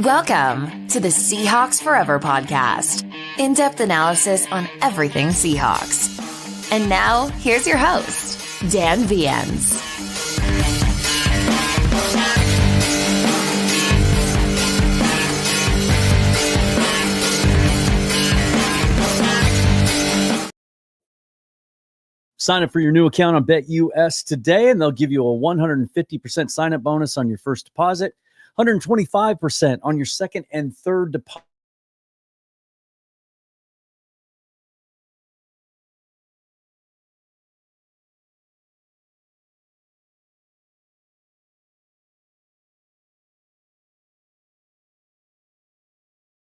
Welcome to the Seahawks Forever podcast. In-depth analysis on everything Seahawks. And now, here's your host, Dan Viens. Sign up for your new account on BetUS today, and they'll give you a 150% sign-up bonus on your first deposit, 125% on your second and third deposit.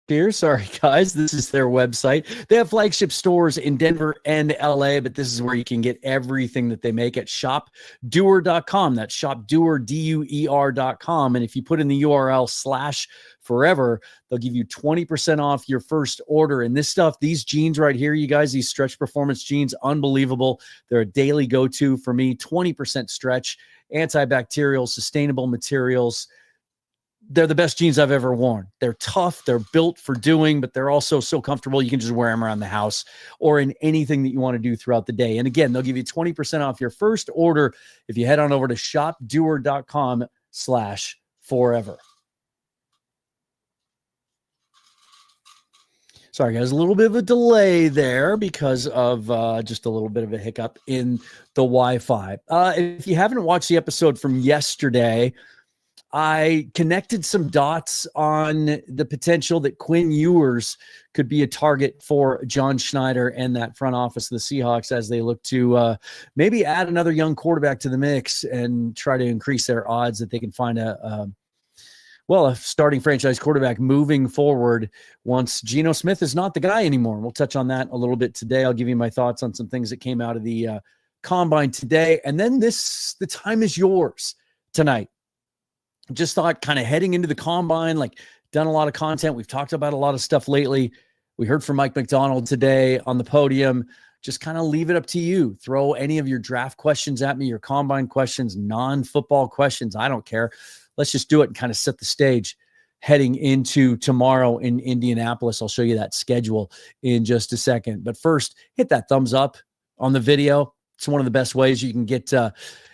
Here, sorry guys, this is their website. They have flagship stores in Denver and LA, but this is where you can get everything that they make at shopdoer.com. That's shopdoer, DUER.com. And if you put in the URL /forever, they'll give you 20% off your first order. And this stuff, these jeans right here, you guys, these stretch performance jeans, unbelievable. They're a daily go-to for me. 20% stretch, antibacterial, sustainable materials. They're the best jeans I've ever worn. They're tough. They're built for doing, but they're also so comfortable. You can just wear them around the house or in anything that you want to do throughout the day. And again, they'll give you 20% off your first order if you head on over to shopdoer.com/forever. Sorry, guys, a little bit of a delay there because of just a little bit of a hiccup in the Wi-Fi. If you haven't watched the episode from yesterday, I connected some dots on the potential that Quinn Ewers could be a target for John Schneider and that front office of the Seahawks as they look to maybe add another young quarterback to the mix and try to increase their odds that they can find a starting franchise quarterback moving forward once Geno Smith is not the guy anymore. We'll touch on that a little bit today. I'll give you my thoughts on some things that came out of the combine today. And then the time is yours tonight. Just thought kind of heading into the combine, like done a lot of content. We've talked about a lot of stuff lately. We heard from Mike McDonald today on the podium. Just kind of leave it up to you. Throw any of your draft questions at me, your combine questions, non-football questions. I don't care. Let's just do it and kind of set the stage heading into tomorrow in Indianapolis. I'll show you that schedule in just a second. But first, hit that thumbs up on the video. It's one of the best ways you can get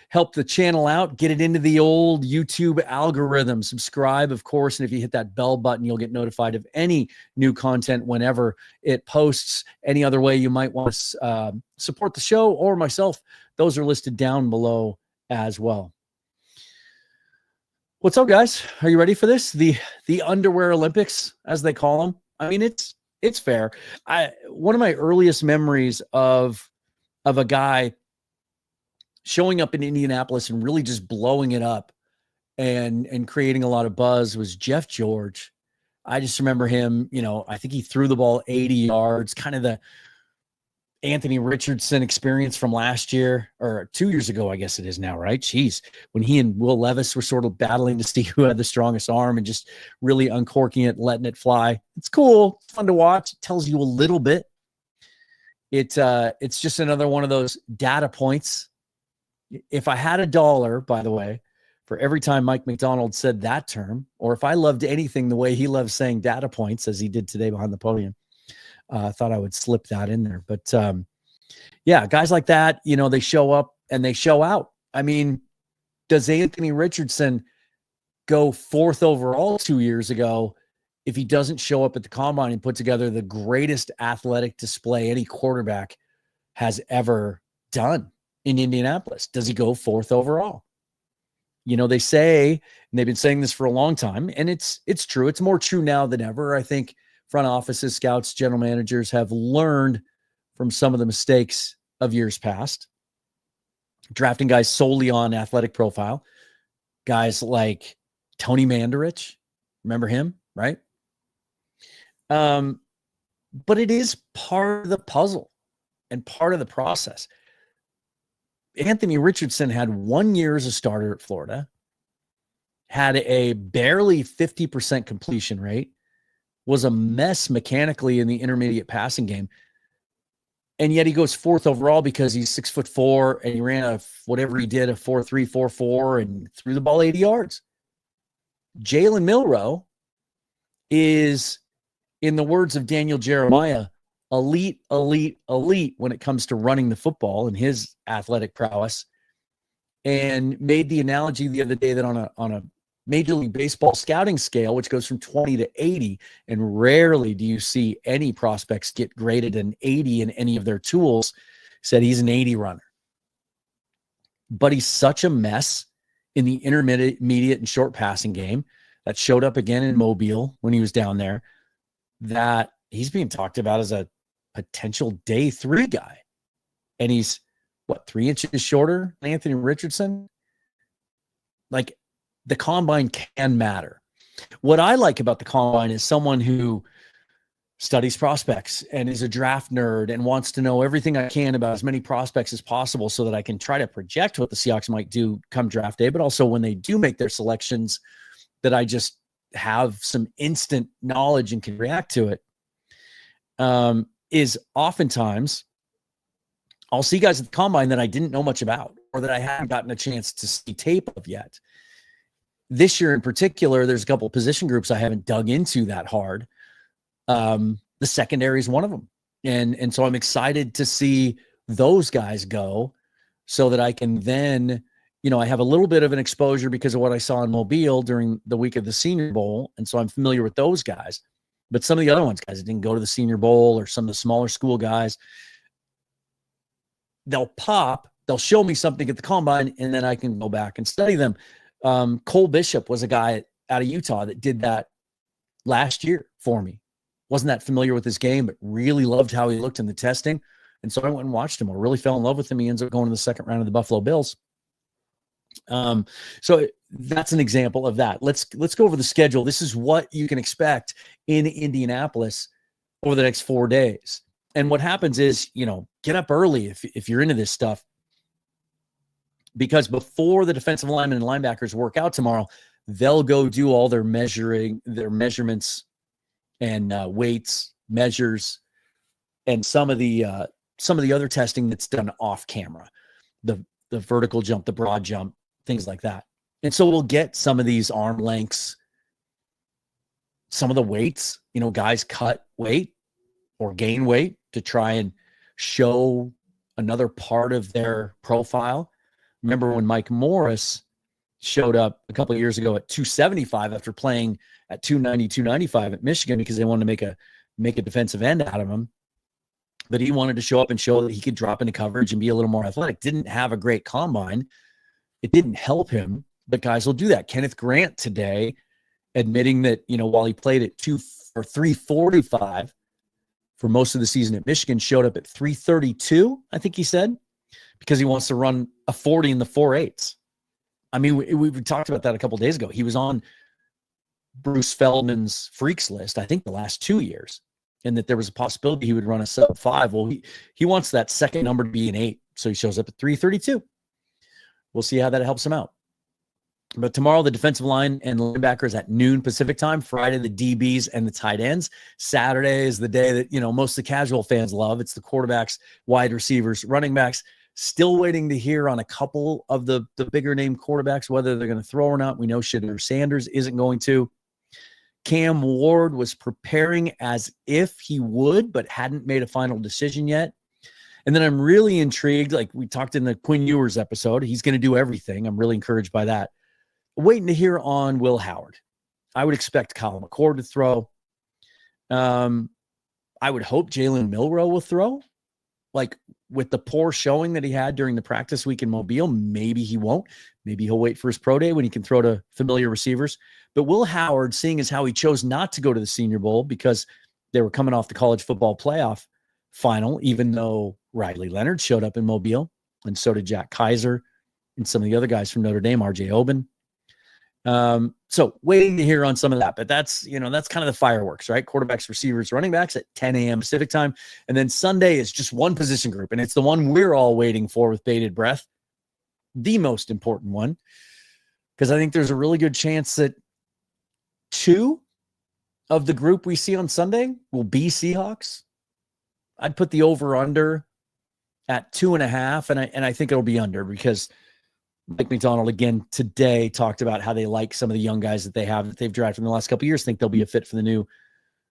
help the channel out, get it into the old YouTube algorithm. Subscribe, of course, and if you hit that bell button, you'll get notified of any new content whenever it posts. Any other way you might want to support the show or myself, those are listed down below as well. What's up, guys? Are you ready for this? The underwear Olympics, as they call them. I mean, it's fair. One of my earliest memories of a guy showing up in Indianapolis and really just blowing it up and creating a lot of buzz was Jeff George. I just remember him, I think he threw the ball 80 yards, kind of the Anthony Richardson experience from last year or 2 years ago, I guess it is now, right? Jeez, when he and Will Levis were sort of battling to see who had the strongest arm and just really uncorking it, letting it fly. It's cool. It's fun to watch. It tells you a little bit. It's just another one of those data points. If I had $1, by the way, for every time Mike McDonald said that term, or if I loved anything the way he loves saying data points, as he did today behind the podium, I thought I would slip that in there. But yeah, guys like that, they show up and they show out. I mean, does Anthony Richardson go 4th overall 2 years ago if he doesn't show up at the combine and put together the greatest athletic display any quarterback has ever done in Indianapolis? Does he go 4th overall? They say, and they've been saying this for a long time, and it's true. It's more true now than ever. I think front offices, scouts, general managers have learned from some of the mistakes of years past, drafting guys solely on athletic profile. Guys like Tony Mandarich, remember him, right? But it is part of the puzzle and part of the process. Anthony Richardson had 1 year as a starter at Florida, had a barely 50% completion rate, was a mess mechanically in the intermediate passing game. And yet he goes 4th overall because he's 6'4" and he ran a 4.3, 4.4 and threw the ball 80 yards. Jalen Milroe is, in the words of Daniel Jeremiah, elite when it comes to running the football and his athletic prowess, and made the analogy the other day that on a Major League Baseball scouting scale, which goes from 20 to 80, and rarely do you see any prospects get graded an 80 in any of their tools, said he's an 80 runner. But he's such a mess in the intermediate and short passing game that showed up again in Mobile when he was down there, that he's being talked about as a potential day 3 guy. And he's, 3 inches shorter than Anthony Richardson? Like, the combine can matter. What I like about the combine is someone who studies prospects and is a draft nerd and wants to know everything I can about as many prospects as possible so that I can try to project what the Seahawks might do come draft day, but also when they do make their selections, that I just have some instant knowledge and can react to it. Is oftentimes I'll see guys at the combine that I didn't know much about or that I haven't gotten a chance to see tape of yet. This year in particular, there's a couple of position groups I haven't dug into that hard. The secondary is one of them. And so I'm excited to see those guys go so that I can then, I have a little bit of an exposure because of what I saw in Mobile during the week of the Senior Bowl. And so I'm familiar with those guys. But some of the other ones, guys that didn't go to the Senior Bowl, or some of the smaller school guys, they'll show me something at the combine, and then I can go back and study them. Cole Bishop was a guy out of Utah that did that last year for me. Wasn't that familiar with his game, but really loved how he looked in the testing. And so I went and watched him. I really fell in love with him. He ends up going to the 2nd round of the Buffalo Bills. So that's an example of that. Let's go over the schedule. This is what you can expect in Indianapolis over the next 4 days. And what happens is, get up early if you're into this stuff, because before the defensive linemen and linebackers work out tomorrow, they'll go do all their measurements and weights, measures, and some of the other testing that's done off camera, the vertical jump, the broad jump, things like that. And so we'll get some of these arm lengths, some of the weights, guys cut weight or gain weight to try and show another part of their profile. Remember when Mike Morris showed up a couple of years ago at 275 after playing at 290, 295 at Michigan because they wanted to make a defensive end out of him. But he wanted to show up and show that he could drop into coverage and be a little more athletic. Didn't have a great combine. It didn't help him, but guys will do that. Kenneth Grant today admitting that, while he played at 345 for most of the season at Michigan, showed up at 332, I think he said, because he wants to run a 40 in the 4.8s. I mean, we talked about that a couple of days ago. He was on Bruce Feldman's freaks list, I think the last 2 years, and that there was a possibility he would run a sub-5. Well, he wants that second number to be an 8, so he shows up at 332. We'll see how that helps him out. But tomorrow, the defensive line and linebackers at noon Pacific time. Friday, the DBs and the tight ends. Saturday is the day that, most of the casual fans love. It's the quarterbacks, wide receivers, running backs. Still waiting to hear on a couple of the bigger name quarterbacks, whether they're going to throw or not. We know Shedeur Sanders isn't going to. Cam Ward was preparing as if he would, but hadn't made a final decision yet. And then I'm really intrigued, like we talked in the Quinn Ewers episode, he's going to do everything. I'm really encouraged by that. Waiting to hear on Will Howard. I would expect Kyle McCord to throw. I would hope Jalen Milroe will throw. Like with the poor showing that he had during the practice week in Mobile, maybe he won't. Maybe he'll wait for his pro day when he can throw to familiar receivers. But Will Howard, seeing as how he chose not to go to the Senior Bowl because they were coming off the college football playoff final, even though Riley Leonard showed up in Mobile, and so did Jack Kaiser and some of the other guys from Notre Dame, RJ Oben. So waiting to hear on some of that, but that's kind of the fireworks, right? Quarterbacks, receivers, running backs at 10 a.m. Pacific time. And then Sunday is just one position group, and it's the one we're all waiting for with bated breath, the most important one, because I think there's a really good chance that 2 of the group we see on Sunday will be Seahawks. I'd put the over under at 2.5, and I think it'll be under because Mike McDonald again today talked about how they like some of the young guys that they've drafted in the last couple of years, think they'll be a fit for the new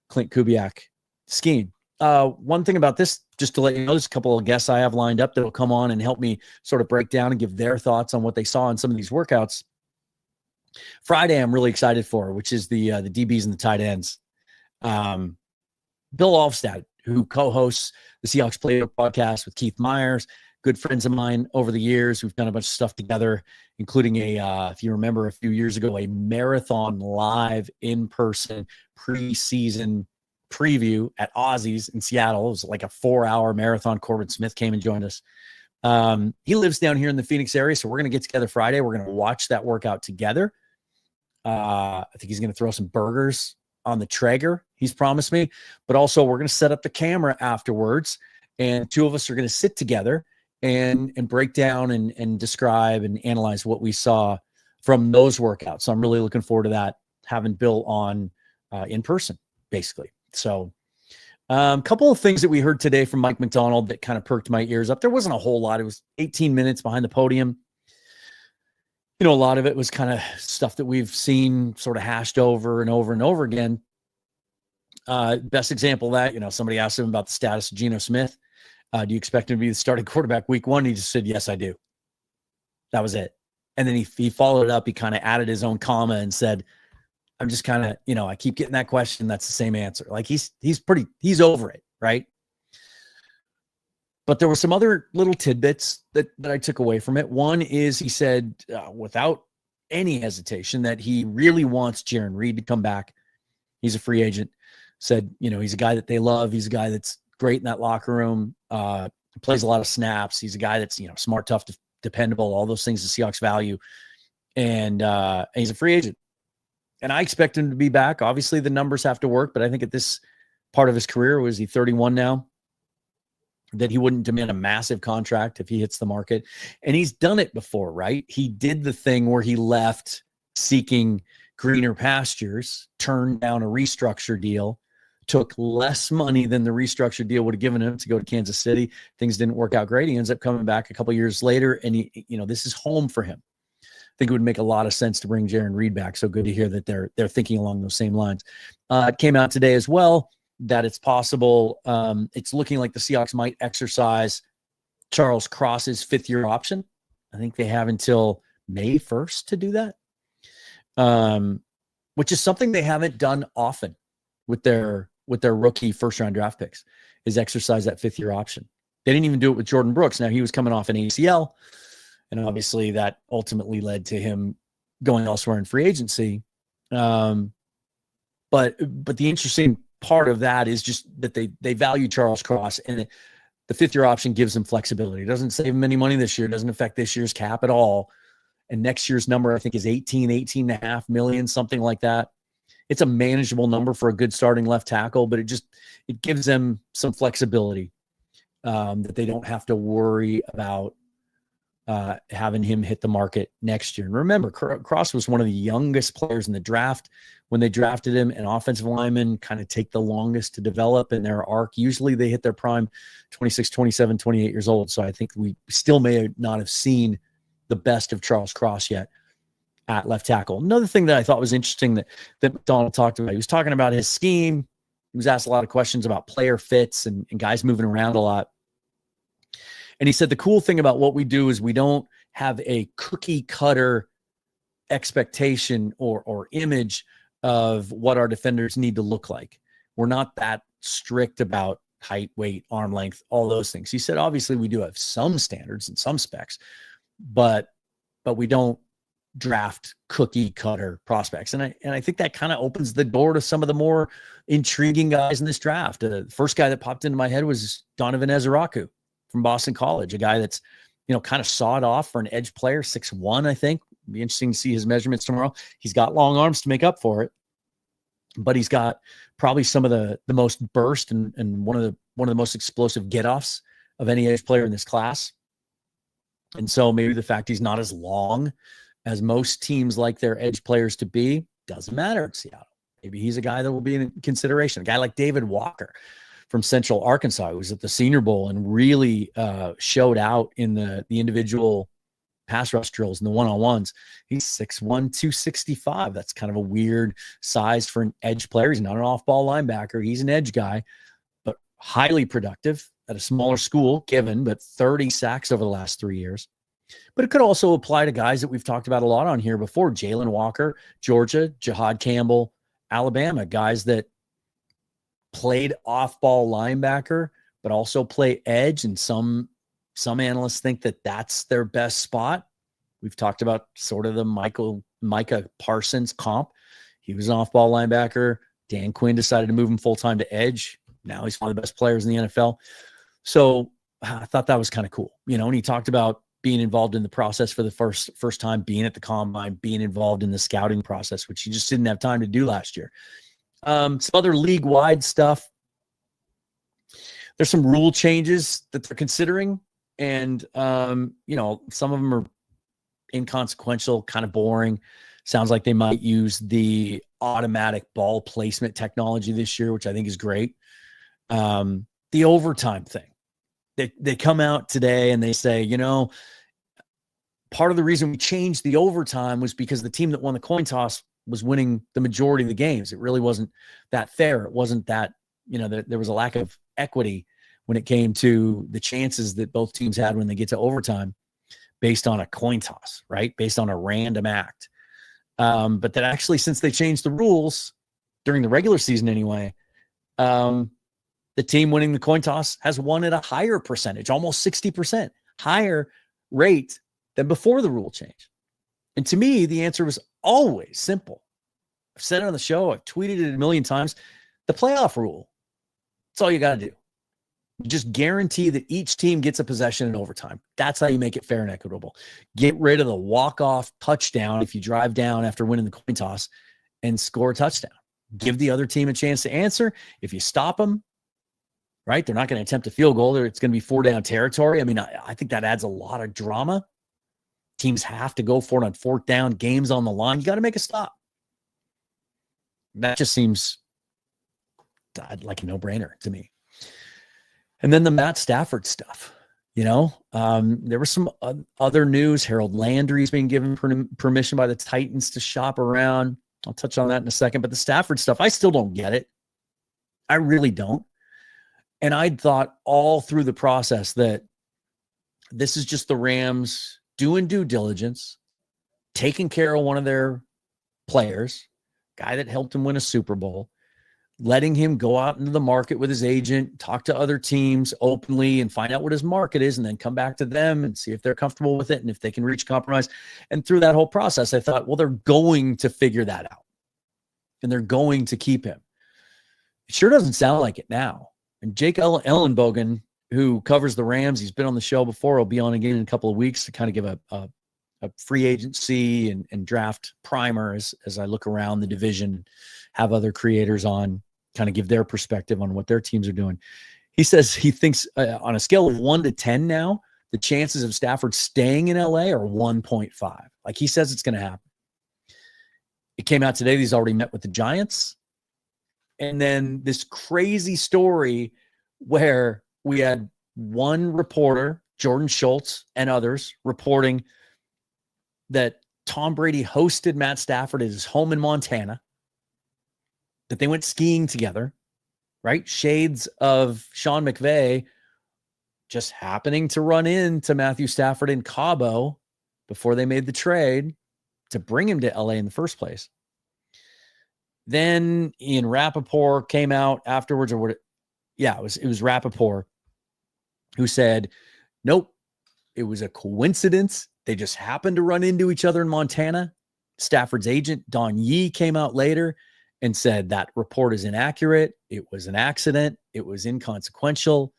Clint Kubiak scheme. One thing about this, just to let you know, there's a couple of guests I have lined up that will come on and help me sort of break down and give their thoughts on what they saw in some of these workouts. Friday, I'm really excited for, which is the DBs and the tight ends. Bill Alvstad, who co-hosts the Seahawks Playbook podcast with Keith Myers, good friends of mine over the years. We've done a bunch of stuff together, including if you remember a few years ago, a marathon live in-person preseason preview at Aussie's in Seattle. It was like a 4-hour marathon. Corbin Smith came and joined us. He lives down here in the Phoenix area, so we're going to get together Friday. We're going to watch that workout together. I think he's going to throw some burgers on the Traeger, he's promised me, but also we're going to set up the camera afterwards, and 2 of us are going to sit together and break down and describe and analyze what we saw from those workouts. So I'm really looking forward to that, having Bill on in person, basically. So a couple of things that we heard today from Mike McDonald that kind of perked my ears up. There wasn't a whole lot. It was 18 minutes behind the podium. A lot of it was kind of stuff that we've seen sort of hashed over and over and over again. Best example of that, somebody asked him about the status of Geno Smith. Do you expect him to be the starting quarterback week 1? He just said, yes, I do. That was it. And then he followed it up. He kind of added his own comma and said, I'm just kind of, I keep getting that question. That's the same answer. Like he's over it. Right. But there were some other little tidbits that I took away from it. One is he said, without any hesitation, that he really wants Jarran Reed to come back. He's a free agent. Said, he's a guy that they love. He's a guy that's great in that locker room. Plays a lot of snaps. He's a guy that's, smart, tough, dependable, all those things the Seahawks value. And he's a free agent. And I expect him to be back. Obviously, the numbers have to work, but I think at this part of his career, was he 31 now, that he wouldn't demand a massive contract if he hits the market. And he's done it before, right? He did the thing where he left seeking greener pastures, turned down a restructure deal, took less money than the restructure deal would have given him to go to Kansas City. Things didn't work out great. He ends up coming back a couple of years later, and this is home for him. I think it would make a lot of sense to bring Jarran Reed back. So good to hear that they're thinking along those same lines. It came out today as well that it's possible. It's looking like the Seahawks might exercise Charles Cross's 5th-year option. I think they have until May 1st to do that, which is something they haven't done often with their rookie first-round draft picks, is exercise that 5th-year option. They didn't even do it with Jordan Brooks. Now, he was coming off an ACL, and obviously that ultimately led to him going elsewhere in free agency. But the interesting part of that is just that they value Charles Cross, and the 5th-year option gives them flexibility. It doesn't save them any money this year. It doesn't affect this year's cap at all. And next year's number, I think, is 18.5 million, something like that. It's a manageable number for a good starting left tackle, but it gives them some flexibility that they don't have to worry about having him hit the market next year. And remember, Cross was one of the youngest players in the draft when they drafted him, and offensive linemen kind of take the longest to develop in their arc. Usually they hit their prime 26, 27, 28 years old. So I think we still may not have seen the best of Charles Cross yet at left tackle. Another thing that I thought was interesting that McDonald talked about, he was talking about his scheme. He was asked a lot of questions about player fits and guys moving around a lot. And he said, the cool thing about what we do is we don't have a cookie cutter expectation or image of what our defenders need to look like. we're not that strict about height, weight, arm length, all those things. He said, obviously we do have some standards and some specs, but we don't draft cookie cutter prospects. And I think that kind of opens the door to some of the more intriguing guys in this draft. The first guy that popped into my head was Donovan Ezeraku from Boston College, a guy that's, kind of sawed off for an edge player, 6'1", I think. It'd be interesting to see his measurements tomorrow. He's got long arms to make up for it, but he's got probably some of the most burst and one of the most explosive get-offs of any edge player in this class. And so maybe the fact he's not as long as most teams like their edge players to be doesn't matter at Seattle. Maybe he's a guy that will be in consideration. A guy like David Walker from Central Arkansas, who was at the Senior Bowl and really showed out in the individual pass rush drills and the one-on-ones. He's 6'1", 265. That's kind of a weird size for an edge player. He's not an off-ball linebacker. He's an edge guy, but highly productive at a smaller school, but 30 sacks over the last 3 years. But it could also apply to guys that we've talked about a lot on here before. Jalen Walker, Georgia, Jahad Campbell, Alabama, guys that played off-ball linebacker, but also play edge. And some analysts think that that's their best spot. We've talked about sort of the Micah Parsons comp. He was an off-ball linebacker. Dan Quinn decided to move him full-time to edge. Now he's one of the best players in the NFL. So I thought that was kind of cool. And he talked about being involved in the process for the first time, being at the combine, being involved in the scouting process, which he just didn't have time to do last year. Some other league-wide stuff. There's some rule changes that they're considering. And, some of them are inconsequential, kind of boring. Sounds like they might use the automatic ball placement technology this year, which I think is great. The overtime thing. They come out today and they say, part of the reason we changed the overtime was because the team that won the coin toss was winning the majority of the games. It really wasn't that fair. It wasn't that, there was a lack of equity when it came to the chances that both teams had when they get to overtime based on a coin toss, right? Based on a random act. But that actually, since they changed the rules during the regular season anyway, the team winning the coin toss has won at a higher percentage, almost 60%, higher rate than before the rule change. And to me, the answer was always simple. I've said it on the show. I've tweeted it a million times. The playoff rule. That's all you got to do. You just guarantee that each team gets a possession in overtime. That's how you make it fair and equitable. Get rid of the walk-off touchdown if you drive down after winning the coin toss and score a touchdown. Give the other team a chance to answer. If you stop them, right, they're not going to attempt a field goal. It's going to be 4-down territory. I mean, I think that adds a lot of drama. Teams have to go for it on 4th down, games on the line. You got to make a stop. That just seems like a no-brainer to me. And then the Matt Stafford stuff, there was some other news. Harold Landry's being given permission by the Titans to shop around. I'll touch on that in a second. But the Stafford stuff, I still don't get it. I really don't. And I'd thought all through the process that this is just the Rams doing due diligence, taking care of one of their players, guy that helped him win a Super Bowl, letting him go out into the market with his agent, talk to other teams openly and find out what his market is, and then come back to them and see if they're comfortable with it and if they can reach compromise. And through that whole process, I thought, well, they're going to figure that out and they're going to keep him. It sure doesn't sound like it now. And Jake Ellenbogen, who covers the Rams, he's been on the show before. He'll be on again in a couple of weeks to kind of give a free agency and draft primer as I look around the division, have other creators on, kind of give their perspective on what their teams are doing. He says he thinks on a scale of 1 to 10 now, the chances of Stafford staying in LA are 1.5. Like he says it's going to happen. It came out today that he's already met with the Giants. And then this crazy story where we had one reporter, Jordan Schultz, and others reporting that Tom Brady hosted Matt Stafford at his home in Montana, that they went skiing together, right? Shades of Sean McVay just happening to run into Matthew Stafford in Cabo before they made the trade to bring him to LA in the first place. Then Ian Rappaport came out afterwards, or what? Yeah, it was Rappaport who said, nope, it was a coincidence. They just happened to run into each other in Montana. Stafford's agent, Don Yee, came out later and said that report is inaccurate. It was an accident. It was inconsequential.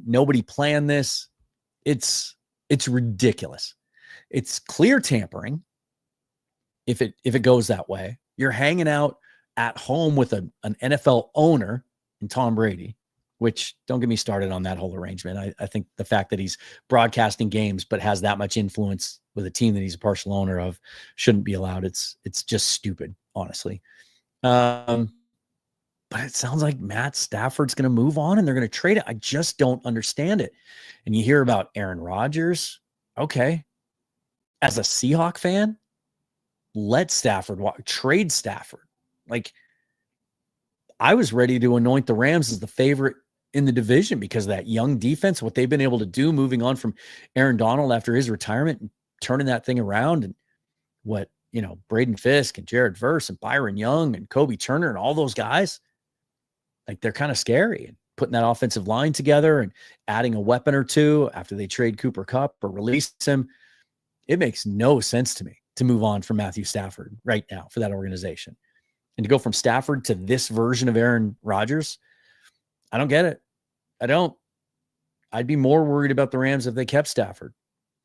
Nobody planned this. It's ridiculous. It's clear tampering. If it goes that way, you're hanging out at home with an NFL owner and Tom Brady, which don't get me started on that whole arrangement. I think the fact that he's broadcasting games but has that much influence with a team that he's a partial owner of shouldn't be allowed. It's just stupid, honestly. But it sounds like Matt Stafford's going to move on and they're going to trade it. I just don't understand it. And you hear about Aaron Rodgers. Okay. As a Seahawk fan, let Stafford walk, trade Stafford. Like, I was ready to anoint the Rams as the favorite in the division because of that young defense, what they've been able to do moving on from Aaron Donald after his retirement and turning that thing around, and what, Braden Fisk and Jared Verse and Byron Young and Kobe Turner and all those guys, like, they're kind of scary. And putting that offensive line together and adding a weapon or two after they trade Cooper Kupp or release him, it makes no sense to me to move on from Matthew Stafford right now for that organization. And to go from Stafford to this version of Aaron Rodgers, I don't get it. I don't. I'd be more worried about the Rams if they kept Stafford.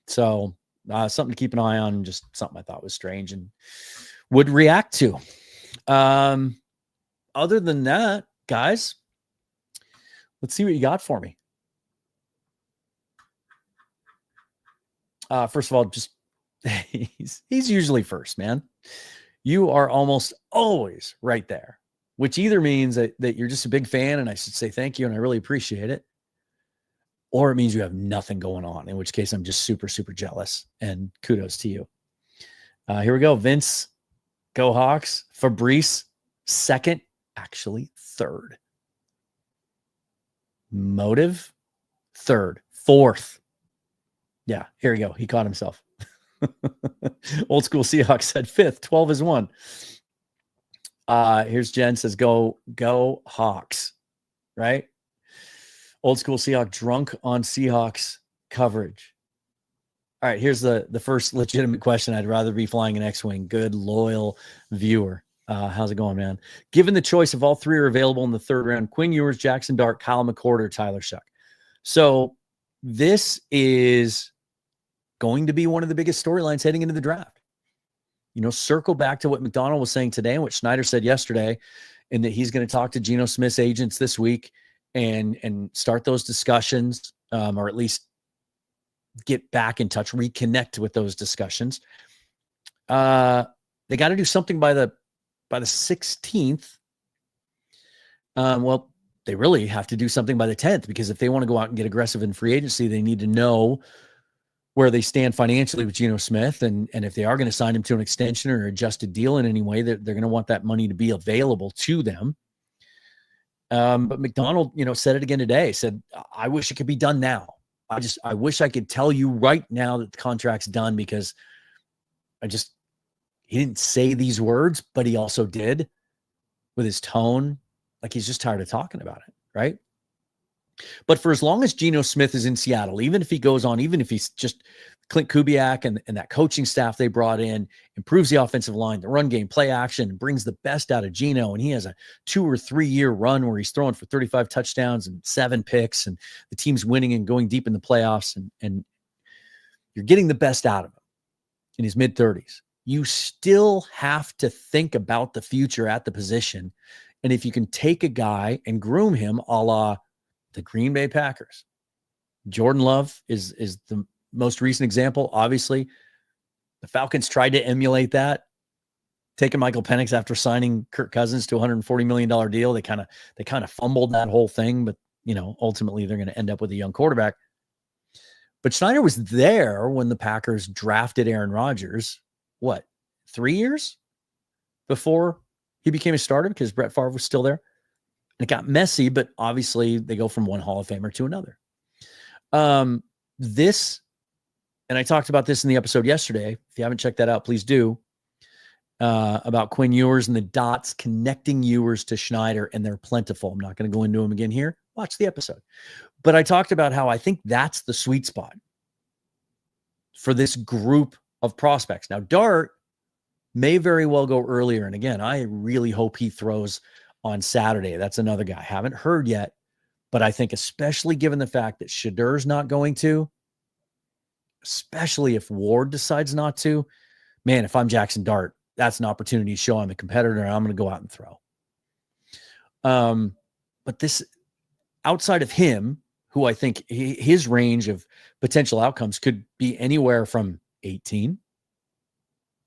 So something to keep an eye on, just something I thought was strange and would react to. Other than that, guys, let's see what you got for me. First of all, just he's usually first, man. You are almost always right there, which either means that you're just a big fan and I should say thank you and I really appreciate it, or it means you have nothing going on, in which case I'm just super, super jealous, and kudos to you. Here we go. Vince, go Hawks. Fabrice, second, actually third. Motive, third. Fourth. Yeah, here we go. He caught himself. Old school Seahawks said fifth, 12 is one. Here's Jen says, go Hawks, right? Old school Seahawk drunk on Seahawks coverage. All right, here's the first legitimate question. I'd rather be flying an X-Wing. Good, loyal viewer. How's it going, man? Given the choice of all three are available in the third round, Quinn Ewers, Jackson Dart, Kyle McCord, or Tyler Shuck. So this is going to be one of the biggest storylines heading into the draft. Circle back to what McDonald was saying today and what Schneider said yesterday, and that he's going to talk to Geno Smith's agents this week and start those discussions, or at least get back in touch, reconnect with those discussions. They got to do something by the 16th. Well, they really have to do something by the 10th, because if they want to go out and get aggressive in free agency, they need to know where they stand financially with Geno Smith. And if they are going to sign him to an extension or adjusted deal in any way, they're going to want that money to be available to them. But McDonald, said it again today, said, I wish it could be done now. I wish I could tell you right now that the contract's done, because he didn't say these words, but he also did with his tone. Like, he's just tired of talking about it. Right. But for as long as Geno Smith is in Seattle, even if he goes on, even if he's just Clint Kubiak and that coaching staff they brought in, improves the offensive line, the run game, play action, and brings the best out of Geno, and he has a 2 or 3 year run where he's throwing for 35 touchdowns and 7 picks, and the team's winning and going deep in the playoffs, and you're getting the best out of him in his mid-30s. You still have to think about the future at the position. And if you can take a guy and groom him a la the Green Bay Packers. Jordan Love is the most recent example. Obviously, the Falcons tried to emulate that, taking Michael Penix after signing Kirk Cousins to a $140 million deal. They kind of fumbled that whole thing, but ultimately they're going to end up with a young quarterback. But Schneider was there when the Packers drafted Aaron Rodgers, 3 years before he became a starter, because Brett Favre was still there. It got messy, but obviously they go from one Hall of Famer to another. This, and I talked about this in the episode yesterday. If you haven't checked that out, please do. about Quinn Ewers and the dots connecting Ewers to Schneider, and they're plentiful. I'm not going to go into them again here. Watch the episode. But I talked about how I think that's the sweet spot for this group of prospects. Now, Dart may very well go earlier. And again, I really hope he throws on Saturday. That's another guy. Haven't heard yet, but I think especially given the fact that Shedur's not going to, especially if Ward decides not to, man, if I'm Jackson Dart, that's an opportunity to show I'm a competitor and I'm going to go out and throw. But this, outside of him, who I think his range of potential outcomes could be anywhere from 18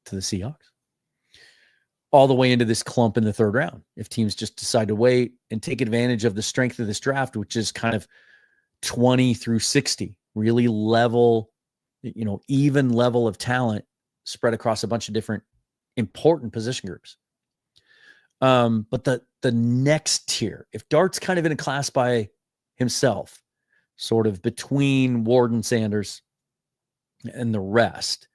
to the Seahawks, all the way into this clump in the third round. If teams just decide to wait and take advantage of the strength of this draft, which is kind of 20 through 60, really level, even level of talent spread across a bunch of different important position groups. But the next tier, if Dart's kind of in a class by himself, sort of between Ward and Sanders and the rest,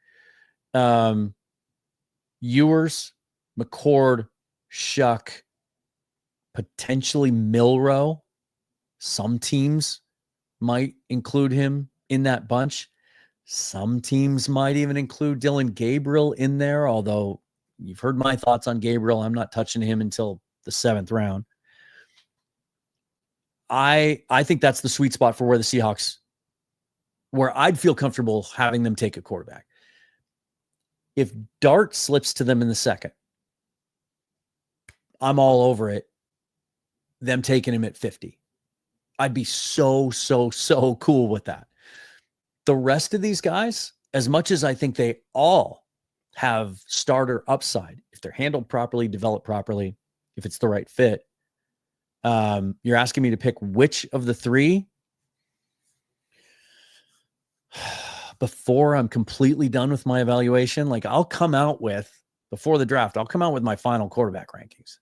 Ewers, McCord, Shuck, potentially Milrow. Some teams might include him in that bunch. Some teams might even include Dylan Gabriel in there, although you've heard my thoughts on Gabriel. I'm not touching him until the 7th round. I think that's the sweet spot for where the Seahawks, where I'd feel comfortable having them take a quarterback. If Dart slips to them in the second, I'm all over it. Them taking him at 50. I'd be so cool with that. The rest of these guys, as much as I think they all have starter upside, if they're handled properly, developed properly, if it's the right fit, you're asking me to pick which of the three before I'm completely done with my evaluation. Like I'll come out with, before the draft, I'll come out with my final quarterback rankings.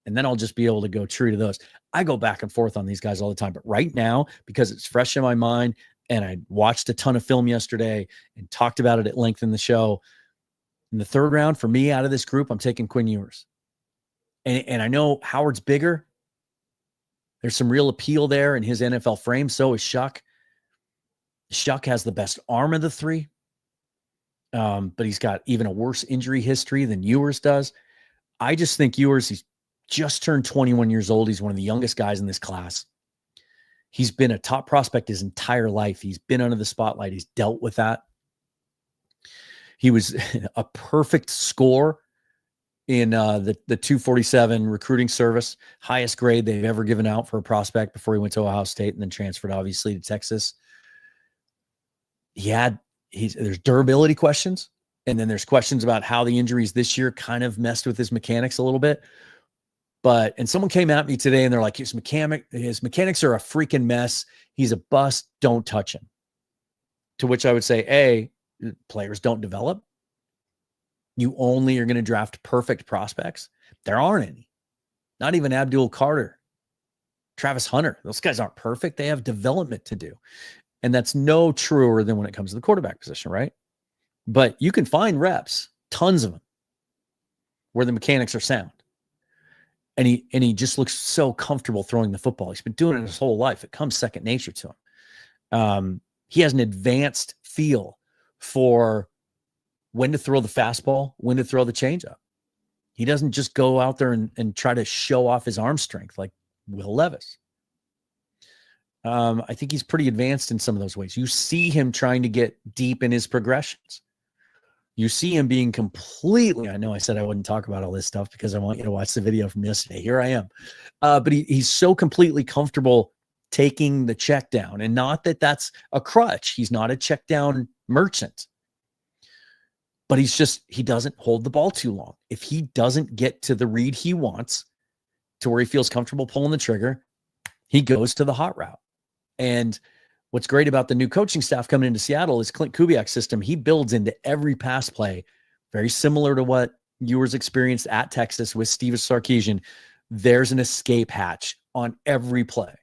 And then I'll just be able to go true to those. I go back and forth on these guys all the time. But right now, because it's fresh in my mind, and I watched a ton of film yesterday and talked about it at length in the show, in the third round, for me, out of this group, I'm taking Quinn Ewers. And I know Howard's bigger. There's some real appeal there in his NFL frame. So is Shuck. Shuck has the best arm of the three. But he's got even a worse injury history than Ewers does. I just think Ewers, he's just turned 21 years old. He's one of the youngest guys in this class. He's been a top prospect his entire life. He's been under the spotlight. He's dealt with that. He was a perfect score in the 247 recruiting service, highest grade they've ever given out for a prospect before he went to Ohio State and then transferred, obviously, to Texas. There's durability questions, and then there's questions about how the injuries this year kind of messed with his mechanics a little bit. And someone came at me today and they're like, his mechanics are a freaking mess. He's a bust. Don't touch him. To which I would say, A, players don't develop. You only are going to draft perfect prospects. There aren't any. Not even Abdul Carter, Travis Hunter. Those guys aren't perfect. They have development to do. And that's no truer than when it comes to the quarterback position, right? But you can find reps, tons of them, where the mechanics are sound. And he just looks so comfortable throwing the football. He's been doing it his whole life. It comes second nature to him. He has an advanced feel for when to throw the fastball, when to throw the changeup. He doesn't just go out there and try to show off his arm strength like Will Levis. I think he's pretty advanced in some of those ways. You see him trying to get deep in his progressions. You see him being completely, I know I said I wouldn't talk about all this stuff because I want you to watch the video from yesterday. Here I am. But he's so completely comfortable taking the check down, and not that that's a crutch. He's not a check down merchant, but he doesn't hold the ball too long. If he doesn't get to the read he wants to where he feels comfortable pulling the trigger, he goes to the hot route. And what's great about the new coaching staff coming into Seattle is Clint Kubiak's system. He builds into every pass play, very similar to what Ewers experienced at Texas with Steve Sarkisian. There's an escape hatch on every play.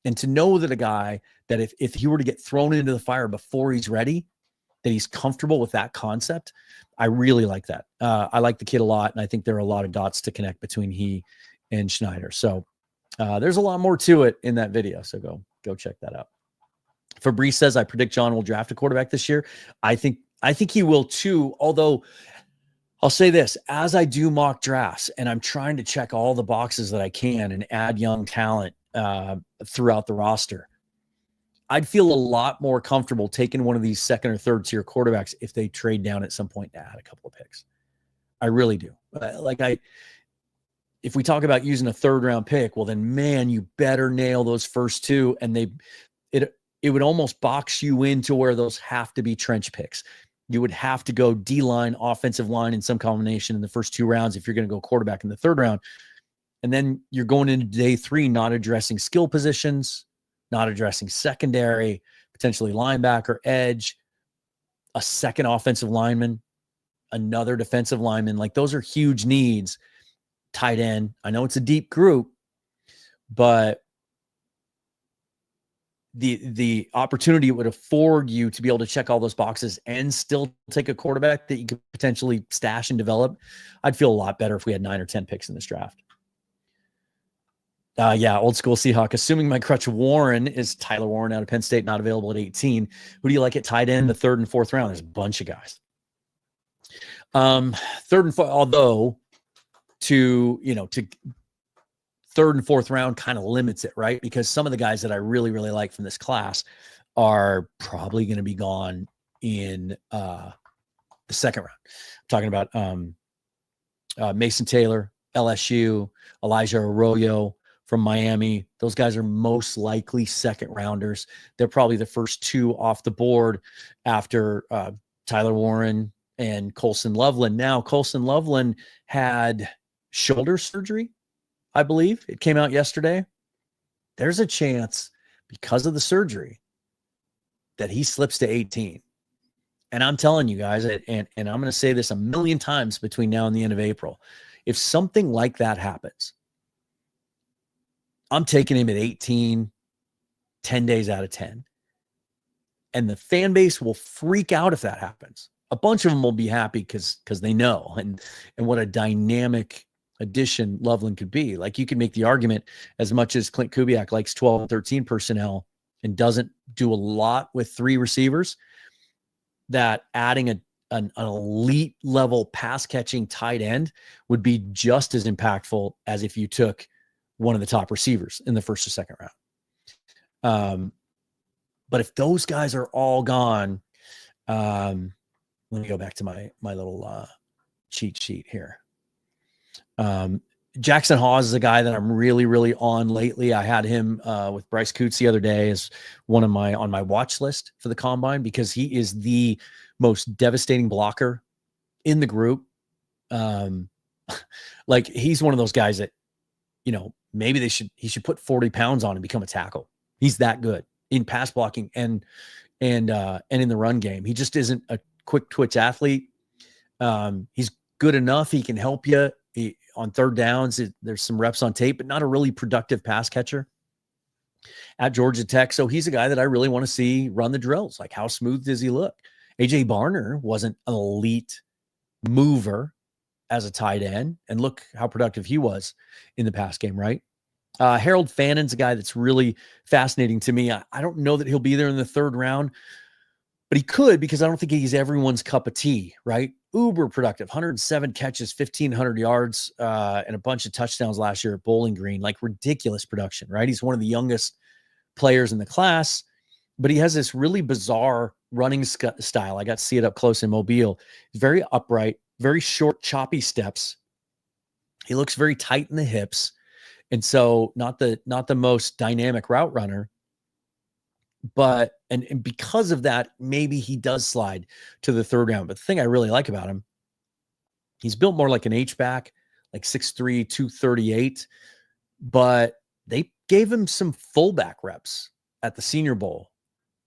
And to know that a guy that if he were to get thrown into the fire before he's ready, that he's comfortable with that concept. I really like that. I like the kid a lot, and I think there are a lot of dots to connect between he and Schneider. So there's a lot more to it in that video. So go check that out. Fabrice says, I predict John will draft a quarterback this year. I think he will too. Although I'll say this, as I do mock drafts and I'm trying to check all the boxes that I can and add young talent throughout the roster, I'd feel a lot more comfortable taking one of these second or third tier quarterbacks if they trade down at some point to add a couple of picks. I really do. If we talk about using a third round pick, well then, man, you better nail those first two. And it would almost box you into where those have to be trench picks. You would have to go D-line, offensive line in some combination in the first 2 rounds if you're going to go quarterback in the third round. And then you're going into day 3, not addressing skill positions, not addressing secondary, potentially linebacker, edge, a second offensive lineman, another defensive lineman. Like, those are huge needs. Tight end. I know it's a deep group, but the opportunity it would afford you to be able to check all those boxes and still take a quarterback that you could potentially stash and develop, I'd feel a lot better if we had 9 or 10 picks in this draft. Yeah, old school Seahawk. Assuming my crutch Warren is Tyler Warren out of Penn State, not available at 18. Who do you like at tight end, the 3rd and 4th round? There's a bunch of guys. 3rd and 4th, although to 3rd and 4th round kind of limits it, right? Because some of the guys that I really, really like from this class are probably going to be gone in the 2nd round. I'm talking about Mason Taylor, LSU, Elijah Arroyo from Miami. Those guys are most likely 2nd rounders. They're probably the first 2 off the board after Tyler Warren and Colson Loveland. Now, Colson Loveland had shoulder surgery, I believe. It came out yesterday. There's a chance, because of the surgery, that he slips to 18. And I'm telling you guys, and I'm going to say this a million times between now and the end of April, if something like that happens, I'm taking him at 18, 10 days out of 10. And the fan base will freak out if that happens. A bunch of them will be happy because they know and what a dynamic addition Loveland could be. Like, you could make the argument, as much as Clint Kubiak likes 12 and 13 personnel and doesn't do a lot with 3 receivers, that adding an elite level pass catching tight end would be just as impactful as if you took one of the top receivers in the 1st or 2nd round. But if those guys are all gone, let me go back to my little cheat sheet here. Jackson Hawes is a guy that I'm really, really on lately. I had him with Bryce Coots the other day as one of on my watch list for the combine, because he is the most devastating blocker in the group. Like, he's one of those guys that, maybe he should put 40 pounds on and become a tackle. He's that good in pass blocking and in the run game. He just isn't a quick twitch athlete. He's good enough. He can help you on 3rd downs. There's some reps on tape, but not a really productive pass catcher at Georgia Tech. So he's a guy that I really want to see run the drills. Like, how smooth does he look? AJ Barner wasn't an elite mover as a tight end, and look how productive he was in the pass game, right? Harold Fannon's a guy that's really fascinating to me. I don't know that he'll be there in the 3rd round, but he could, because I don't think he's everyone's cup of tea, right? Uber productive, 107 catches, 1,500 yards, and a bunch of touchdowns last year at Bowling Green. Like, ridiculous production, right? He's one of the youngest players in the class, but he has this really bizarre running style. I got to see it up close in Mobile. He's very upright, very short, choppy steps. He looks very tight in the hips. And so not the most dynamic route runner, but, and because of that, maybe he does slide to the 3rd round. But the thing I really like about him, he's built more like an H-back, like 6'3", 238, but they gave him some fullback reps at the Senior Bowl.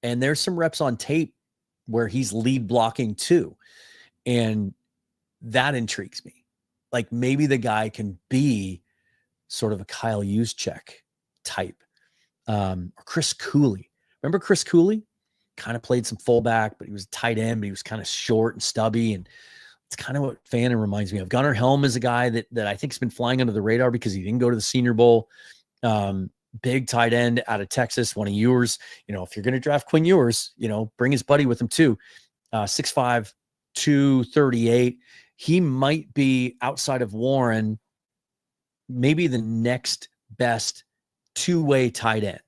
And there's some reps on tape where he's lead blocking too. And that intrigues me. Like, maybe the guy can be sort of a Kyle Juszczyk type, or Chris Cooley. Remember Chris Cooley? kind of played some fullback, but he was tight end, but he was kind of short and stubby. And it's kind of what Fannin reminds me of. Gunnar Helm is a guy that I think has been flying under the radar because he didn't go to the Senior Bowl. Big tight end out of Texas, one of yours. If you're going to draft Quinn Ewers, bring his buddy with him too. 6'5", 238. He might be, outside of Warren, maybe the next best two-way tight end,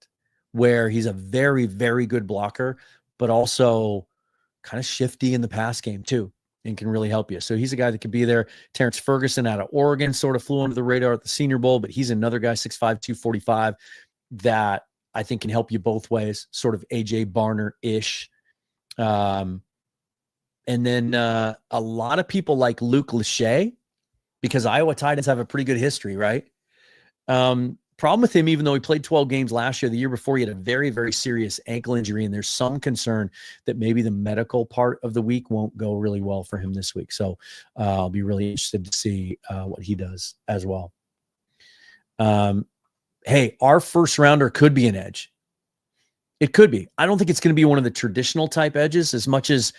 where he's a very, very good blocker, but also kind of shifty in the pass game too, and can really help you. So he's a guy that could be there. Terrence Ferguson out of Oregon sort of flew under the radar at the Senior Bowl, but he's another guy, 6'5", 245, that I think can help you both ways, sort of AJ Barner-ish. And then a lot of people like Luke Lachey, because Iowa tight ends have a pretty good history, right? Problem with him, even though he played 12 games last year, the year before he had a very, very serious ankle injury, and there's some concern that maybe the medical part of the week won't go really well for him this week. So I'll be really interested to see what he does as well. Hey, our first rounder could be an edge. It could be. I don't think it's going to be one of the traditional type edges, as much as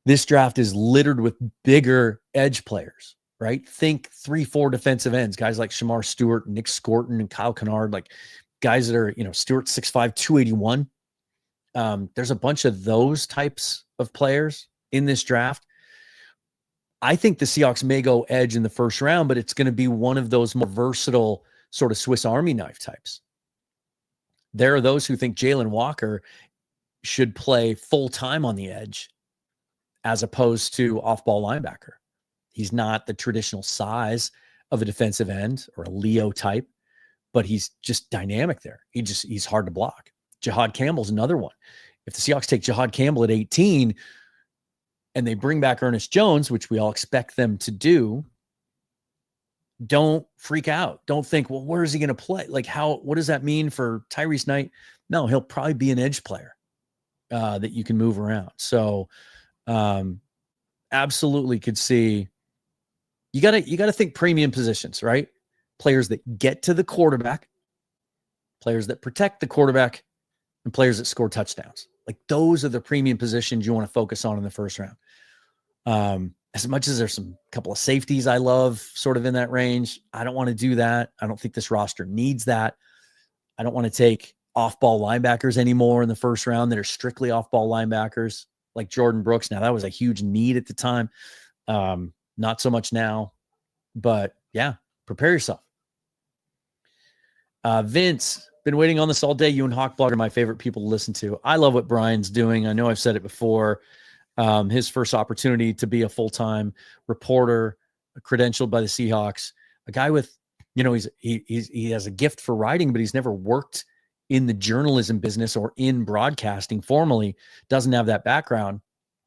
this draft is littered with bigger edge players, right? Think 3-4 defensive ends, guys like Shamar Stewart, Nick Scorton, and Kyle Kennard, like guys that are, Stewart 6'5", 281. There's a bunch of those types of players in this draft. I think the Seahawks may go edge in the first round, but it's going to be one of those more versatile sort of Swiss Army knife types. There are those who think Jalen Walker should play full-time on the edge as opposed to off-ball linebacker. He's not the traditional size of a defensive end or a Leo type, but he's just dynamic there. He's hard to block. Jihad Campbell's another one. If the Seahawks take Jihad Campbell at 18 and they bring back Ernest Jones, which we all expect them to do, don't freak out. Don't think, well, where is he going to play? Like, what does that mean for Tyrese Knight? No, he'll probably be an edge player that you can move around. So absolutely could see, you got to think premium positions, right? Players that get to the quarterback, players that protect the quarterback, and players that score touchdowns. Like, those are the premium positions you want to focus on in the first round. As much as there's a couple of safeties I love sort of in that range, I don't want to do that. I don't think this roster needs that. I don't want to take off-ball linebackers anymore in the first round that are strictly off-ball linebackers like Jordan Brooks. Now, that was a huge need at the time. Not so much now, but yeah, prepare yourself. Vince, been waiting on this all day. You and Hawk Blogger are my favorite people to listen to. I love what Brian's doing. I know I've said it before. His first opportunity to be a full-time reporter, credentialed by the Seahawks, a guy with, he has a gift for writing, but he's never worked in the journalism business or in broadcasting formally, doesn't have that background,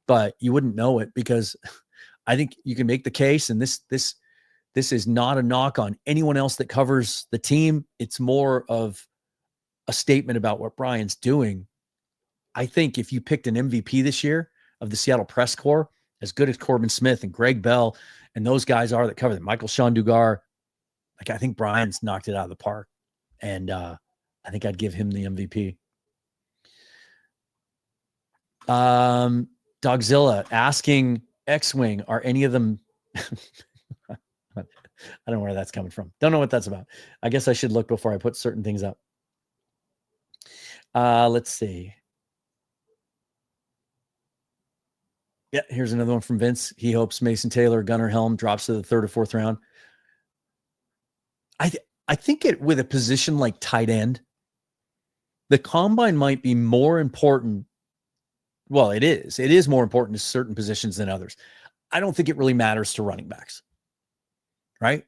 but you wouldn't know it, because I think you can make the case, and this is not a knock on anyone else that covers the team. It's more of a statement about what Brian's doing. I think if you picked an MVP this year of the Seattle press corps, as good as Corbin Smith and Greg Bell and those guys are that cover them, Michael Sean Dugar, like, I think Brian's knocked it out of the park, and I think I'd give him the MVP. Dogzilla asking X-Wing, are any of them I don't know where that's coming from. Don't know what that's about. I guess I should look before I put certain things up. Let's see. Yeah, here's another one from Vince. He hopes Mason Taylor, Gunnar Helm drops to the third or fourth round. I think with a position like tight end, the combine might be more important. Well, it is. It is more important to certain positions than others. I don't think it really matters to running backs, right?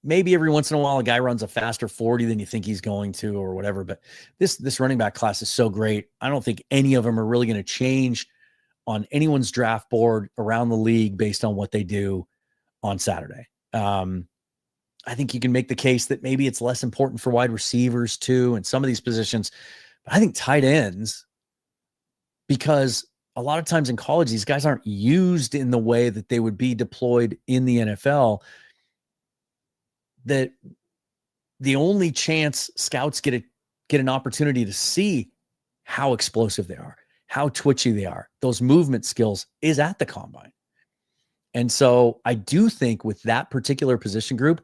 Maybe every once in a while a guy runs a faster 40 than you think he's going to or whatever, but this running back class is so great. I don't think any of them are really going to change on anyone's draft board around the league based on what they do on Saturday. I think you can make the case that maybe it's less important for wide receivers too, and some of these positions, but I think tight ends, because a lot of times in college, these guys aren't used in the way that they would be deployed in the NFL, that the only chance scouts get an opportunity to see how explosive they are, how twitchy they are, those movement skills is at the combine. And so I do think with that particular position group,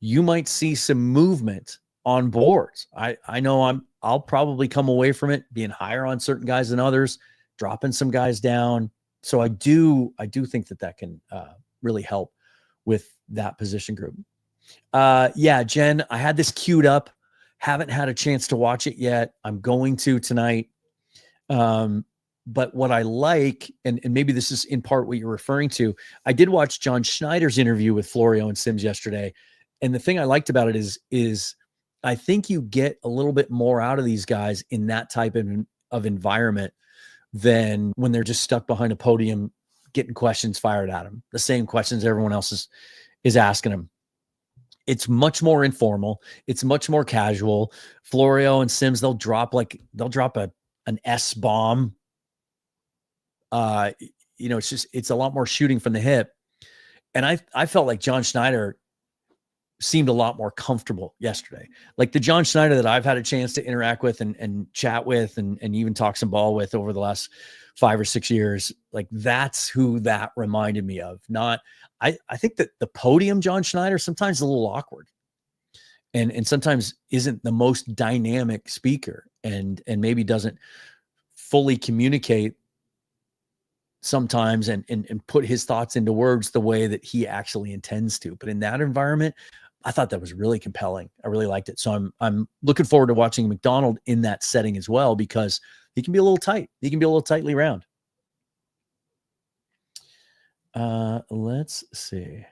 you might see some movement on boards. I know I'll probably come away from it being higher on certain guys than others, dropping some guys down. So I do think that can really help with that position group. Yeah, Jen, I had this queued up. Haven't had a chance to watch it yet. I'm going to tonight. But what I like, and maybe this is in part what you're referring to, I did watch John Schneider's interview with Florio and Sims yesterday. And the thing I liked about it is I think you get a little bit more out of these guys in that type of environment than when they're just stuck behind a podium getting questions fired at them, the same questions everyone else is asking them. It's much more informal. It's much more casual. Florio and Sims, they'll drop an S bomb. It's a lot more shooting from the hip. And I felt like John Schneider seemed a lot more comfortable yesterday. Like the John Schneider that I've had a chance to interact with and chat with and even talk some ball with over the last 5 or 6 years, like that's who that reminded me of. I think that the podium John Schneider sometimes is a little awkward and sometimes isn't the most dynamic speaker and maybe doesn't fully communicate sometimes and put his thoughts into words the way that he actually intends to. But in that environment, I thought that was really compelling. I really liked it. So I'm looking forward to watching McDonald in that setting as well, because he can be a little tight. He can be a little tightly round. Let's see.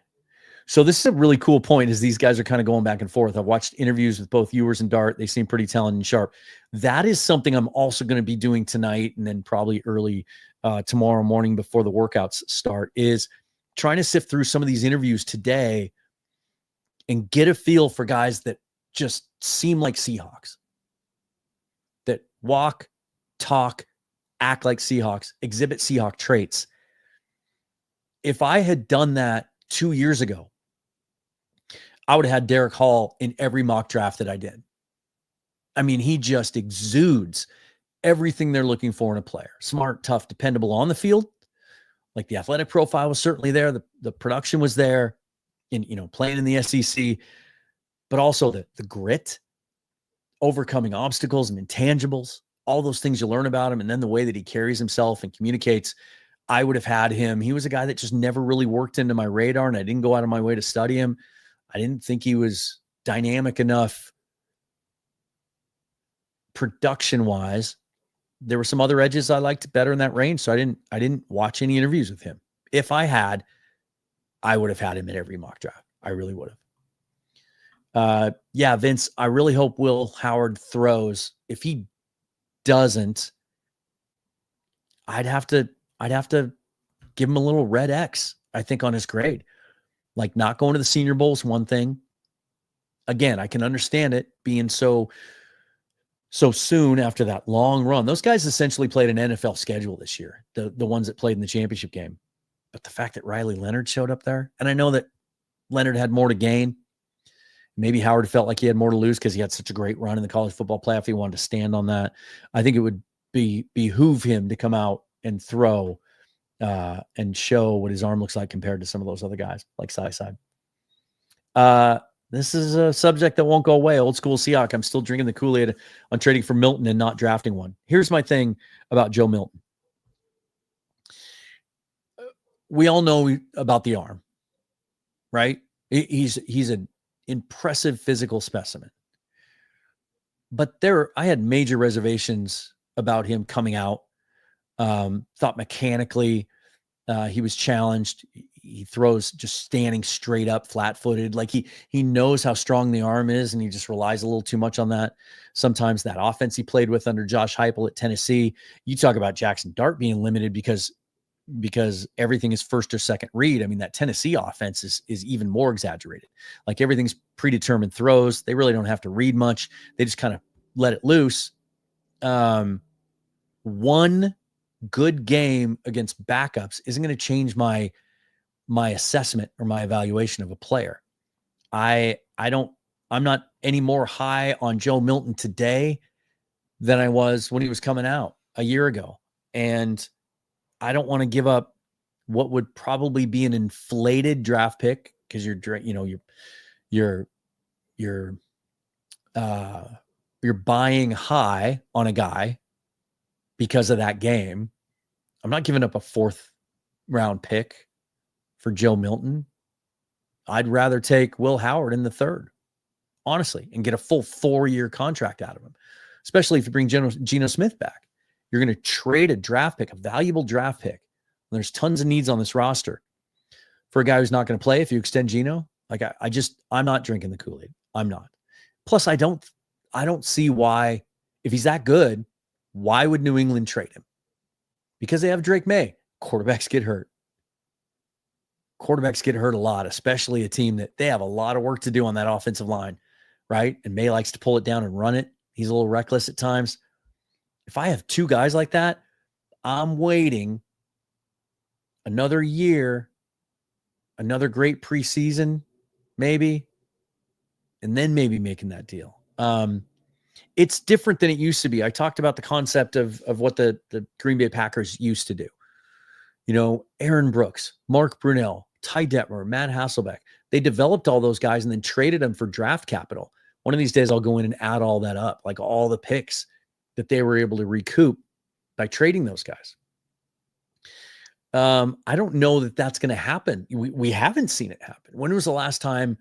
So this is a really cool point as these guys are kind of going back and forth. I've watched interviews with both Ewers and Dart. They seem pretty talented and sharp. That is something I'm also going to be doing tonight and then probably early tomorrow morning before the workouts start, is trying to sift through some of these interviews today and get a feel for guys that just seem like Seahawks, that walk, talk, act like Seahawks, exhibit Seahawk traits. If I had done that 2 years ago, I would have had Derek Hall in every mock draft that I did. I mean, he just exudes everything they're looking for in a player. Smart, tough, dependable on the field. Like the athletic profile was certainly there. The production was there in, playing in the SEC, but also the grit, overcoming obstacles and intangibles, all those things you learn about him. And then the way that he carries himself and communicates. I would have had him. He was a guy that just never really worked into my radar, and I didn't go out of my way to study him. I didn't think he was dynamic enough production-wise. There were some other edges I liked better in that range, so I didn't watch any interviews with him. If I had, I would have had him in every mock draft. I really would have. Yeah, Vince, I really hope Will Howard throws. If he doesn't, I'd have to give him a little red X, I think, on his grade. Like not going to the Senior Bowl is one thing. Again, I can understand it being so soon after that long run. Those guys essentially played an NFL schedule this year, the ones that played in the championship game. But the fact that Riley Leonard showed up there, and I know that Leonard had more to gain. Maybe Howard felt like he had more to lose because he had such a great run in the college football playoff. He wanted to stand on that. I think it would behoove him to come out and throw and show what his arm looks like compared to some of those other guys like side. This is a subject that won't go away. Old school Seahawk. I'm still drinking the Kool-Aid on trading for Milton and not drafting one. Here's my thing about Joe Milton. We all know about the arm, right? He's an impressive physical specimen. But I had major reservations about him coming out. Thought mechanically he was challenged. He throws just standing straight up, flat-footed. Like he knows how strong the arm is, and he just relies a little too much on that. Sometimes that offense he played with under Josh Heupel at Tennessee. You talk about Jackson Dart being limited because everything is first or second read. I mean, that Tennessee offense is even more exaggerated. Like everything's predetermined throws. They really don't have to read much. They just kind of let it loose. One good game against backups isn't going to change my assessment or my evaluation of a player. I'm not any more high on Joe Milton today than I was when he was coming out a year ago. And I don't want to give up what would probably be an inflated draft pick because you're buying high on a guy because of that game. I'm not giving up a 4th round pick for Joe Milton. I'd rather take Will Howard in the 3rd, honestly, and get a full 4-year contract out of him, especially if you bring Geno Smith back. You're going to trade a draft pick, a valuable draft pick. And there's tons of needs on this roster for a guy who's not going to play. If you extend Geno, like I'm not drinking the Kool-Aid. I'm not. Plus, I don't see why, if he's that good, why would New England trade him? Because they have Drake May. Quarterbacks get hurt. Quarterbacks get hurt a lot, especially a team that they have a lot of work to do on that offensive line, right? And May likes to pull it down and run it. He's a little reckless at times. If I have 2 guys like that, I'm waiting another year, another great preseason, maybe, and then maybe making that deal. It's different than it used to be. I talked about the concept of what the Green Bay Packers used to do. Aaron Brooks, Mark Brunell, Ty Detmer, Matt Hasselbeck. They developed all those guys and then traded them for draft capital. One of these days, I'll go in and add all that up, like all the picks that they were able to recoup by trading those guys. I don't know that that's going to happen. We haven't seen it happen. When was the last time,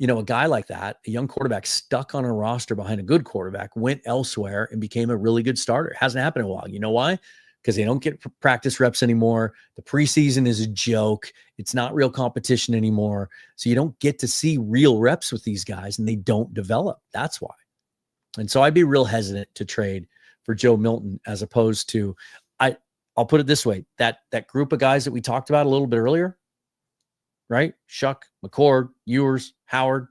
a guy like that, a young quarterback stuck on a roster behind a good quarterback, went elsewhere and became a really good starter? It hasn't happened in a while. You know why? Because they don't get practice reps anymore. The preseason is a joke. It's not real competition anymore. So you don't get to see real reps with these guys and they don't develop. That's why. And so I'd be real hesitant to trade for Joe Milton as opposed to, I'll put it this way, that group of guys that we talked about a little bit earlier, right? Shuck, McCord, Ewers, Howard.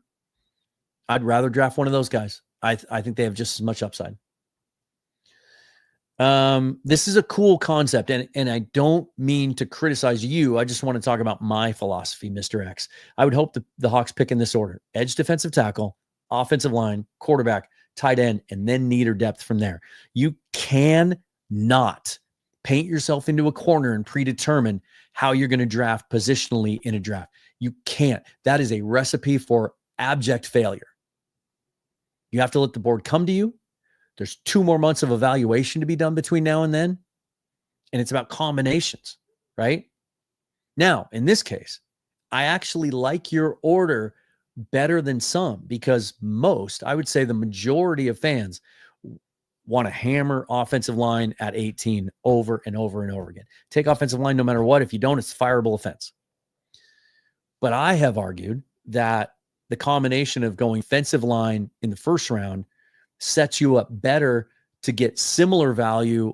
I'd rather draft one of those guys. I think they have just as much upside. This is a cool concept, and I don't mean to criticize you. I just want to talk about my philosophy, Mr. X. I would hope the Hawks pick in this order: edge, defensive tackle, offensive line, quarterback, tight end, and then need or depth from there. You cannot paint yourself into a corner and predetermine how you're going to draft positionally in a draft. You can't. That is a recipe for abject failure. You have to let the board come to you. There's 2 more months of evaluation to be done between now and then. And it's about combinations, right? Now, in this case, I actually like your order better than some because I would say the majority of fans want to hammer offensive line at 18 over and over and over again. Take offensive line no matter what. If you don't, it's a fireable offense. But I have argued that the combination of going offensive line in the first round sets you up better to get similar value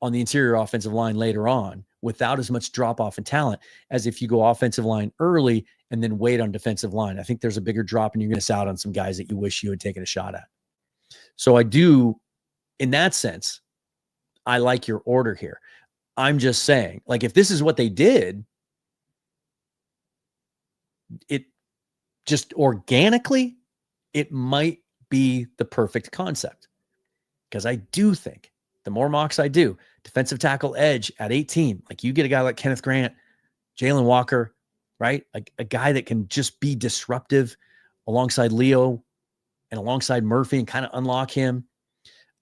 on the interior offensive line later on without as much drop off in talent as if you go offensive line early and then wait on defensive line. I think there's a bigger drop and you're going to miss out on some guys that you wish you had taken a shot at. So I do, in that sense, I like your order here. I'm just saying, like, if this is what they did, it just organically, it might be the perfect concept. Because I do think the more mocks I do, defensive tackle edge at 18, like you get a guy like Kenneth Grant, Jalen Walker, right? Like a guy that can just be disruptive alongside Leo and alongside Murphy and kind of unlock him.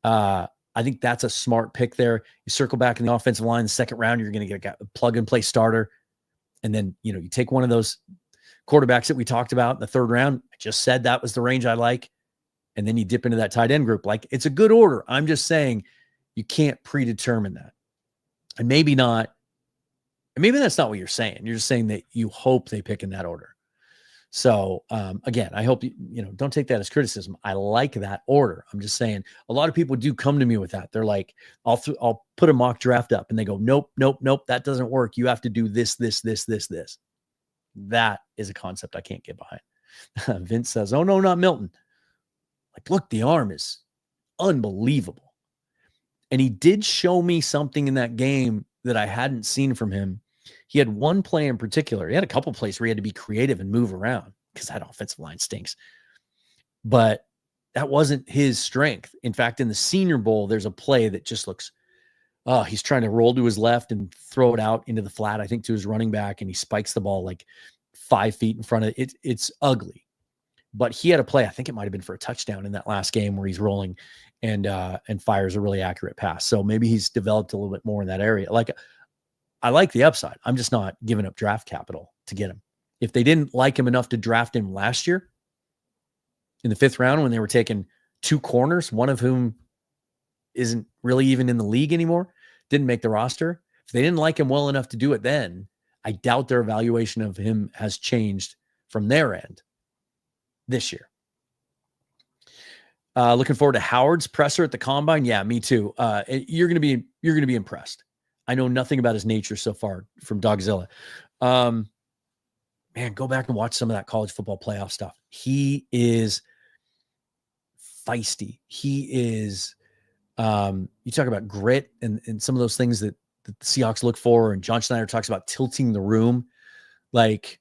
I think that's a smart pick there. You circle back in the offensive line, the second round, you're going to get a plug and play starter. And then, you take one of those quarterbacks that we talked about in the third round. I just said that was the range I like. And then you dip into that tight end group. Like, it's a good order. I'm just saying you can't predetermine that. And maybe not. And maybe that's not what you're saying. You're just saying that you hope they pick in that order. So, again, I hope don't take that as criticism. I like that order. I'm just saying a lot of people do come to me with that. They're like, I'll put a mock draft up and they go, nope. That doesn't work. You have to do this. That is a concept I can't get behind. Vince says, oh no, not Milton. Like, look, the arm is unbelievable. And he did show me something in that game that I hadn't seen from him. He had one play in particular. He had a couple plays where he had to be creative and move around because that offensive line stinks. But that wasn't his strength. In fact, in the Senior Bowl, there's a play that just looks He's trying to roll to his left and throw it out into the flat, I think to his running back, and he spikes the ball like 5 feet in front of it. It's ugly. But he had a play, I think it might have been for a touchdown in that last game where he's rolling and fires a really accurate pass. So maybe he's developed a little bit more in that area. Like, I like the upside. I'm just not giving up draft capital to get him. If they didn't like him enough to draft him last year in the 5th round when they were taking 2 corners, one of whom isn't really even in the league anymore, didn't make the roster. If they didn't like him well enough to do it then, I doubt their evaluation of him has changed from their end this year. Looking forward to Howard's presser at the combine. Yeah, me too. You're going to be impressed. I know nothing about his nature so far from Dogzilla. Man, go back and watch some of that college football playoff stuff. He is feisty. He is, you talk about grit and some of those things that the Seahawks look for. And John Schneider talks about tilting the room. Like,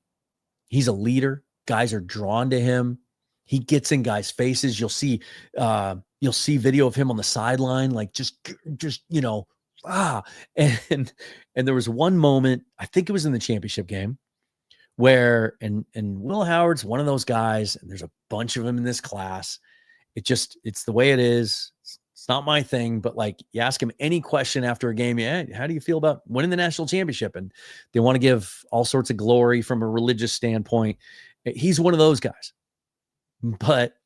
he's a leader. Guys are drawn to him. He gets in guys' faces. You'll see video of him on the sideline, like just and there was one moment, I think it was in the championship game, where and Will Howard's one of those guys, and there's a bunch of them in this class. It's the way it is. It's not my thing, but like, you ask him any question after a game, yeah, how do you feel about winning the national championship? And they want to give all sorts of glory from a religious standpoint. He's one of those guys. But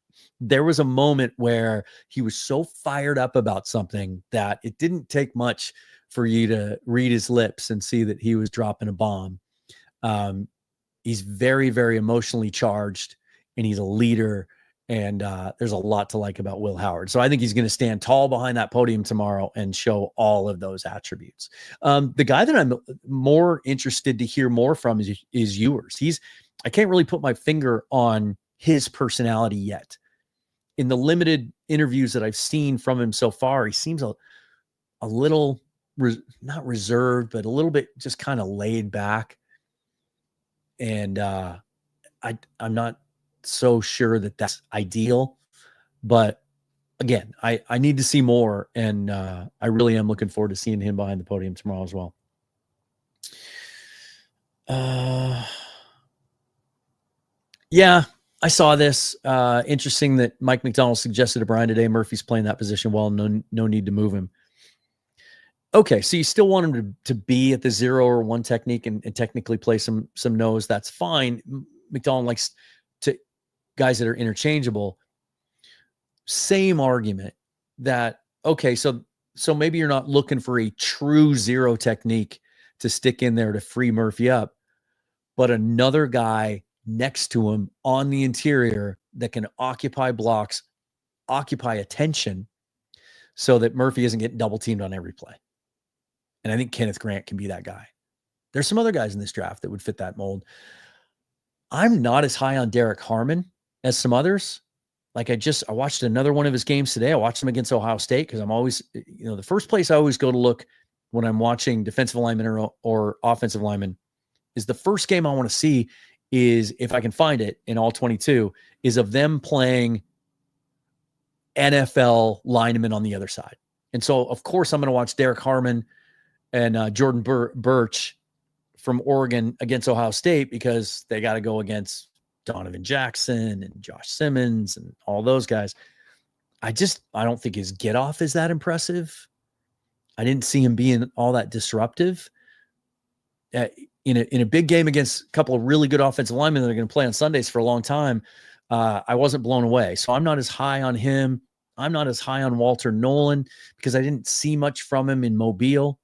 there was a moment where he was so fired up about something that it didn't take much for you to read his lips and see that he was dropping a bomb. He's very, very emotionally charged, and he's a leader. And there's a lot to like about Will Howard. So I think he's going to stand tall behind that podium tomorrow and show all of those attributes. The guy that I'm more interested to hear more from is Ewers. I can't really put my finger on his personality yet. In the limited interviews that I've seen from him so far, he seems a little, not reserved, but a little bit just kind of laid back. And I'm not so sure that that's ideal. But again, I need to see more. And I really am looking forward to seeing him behind the podium tomorrow as well. Yeah, I saw this. Interesting that Mike McDonald suggested to Brian today Murphy's playing that position well. No need to move him. Okay, so you still want him to be at the 0 or 1 technique and technically play some nose. That's fine. McDonald likes to guys that are interchangeable. Same argument that, okay, so maybe you're not looking for a true 0 technique to stick in there to free Murphy up, but another guy next to him on the interior that can occupy blocks, occupy attention, so that Murphy isn't getting double teamed on every play. And I think Kenneth Grant can be that guy. There's some other guys in this draft that would fit that mold. I'm not as high on Derek Harmon as some others. Like, I watched another one of his games today. I watched him against Ohio State because I'm always, the first place I always go to look when I'm watching defensive linemen or offensive linemen is the first game I want to see is, if I can find it in all 22, is of them playing NFL linemen on the other side. And so, of course, I'm going to watch Derek Harmon and Jordan Birch from Oregon against Ohio State because they got to go against Donovan Jackson and Josh Simmons and all those guys. I don't think his get off is that impressive. I didn't see him being all that disruptive. In a big game against a couple of really good offensive linemen that are going to play on Sundays for a long time, I wasn't blown away. So I'm not as high on him. I'm not as high on Walter Nolan because I didn't see much from him in Mobile.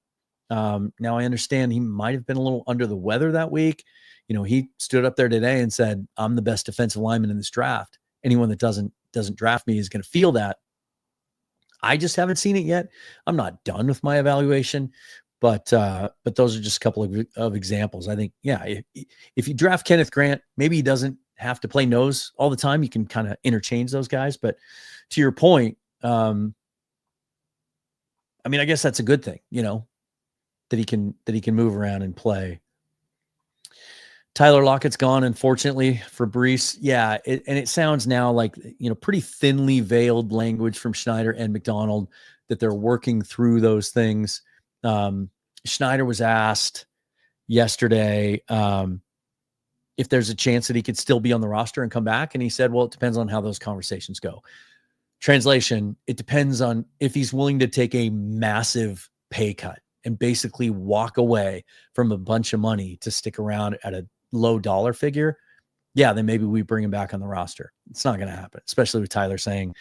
Now I understand he might have been a little under the weather that week. He stood up there today and said, I'm the best defensive lineman in this draft. Anyone that doesn't draft me is going to feel that. I just haven't seen it yet. I'm not done with my evaluation, but those are just a couple of examples. I think, yeah, if you draft Kenneth Grant, maybe he doesn't have to play nose all the time. You can kind of interchange those guys. But to your point, I guess that's a good thing, that he can move around and play. Tyler Lockett's gone, unfortunately, for Brees. Yeah, it sounds now like, pretty thinly veiled language from Schneider and McDonald that they're working through those things. Schneider was asked yesterday if there's a chance that he could still be on the roster and come back. And he said, well, it depends on how those conversations go. Translation, it depends on if he's willing to take a massive pay cut and basically walk away from a bunch of money to stick around at a low dollar figure. Yeah, then maybe we bring him back on the roster. It's not going to happen, especially with Tyler saying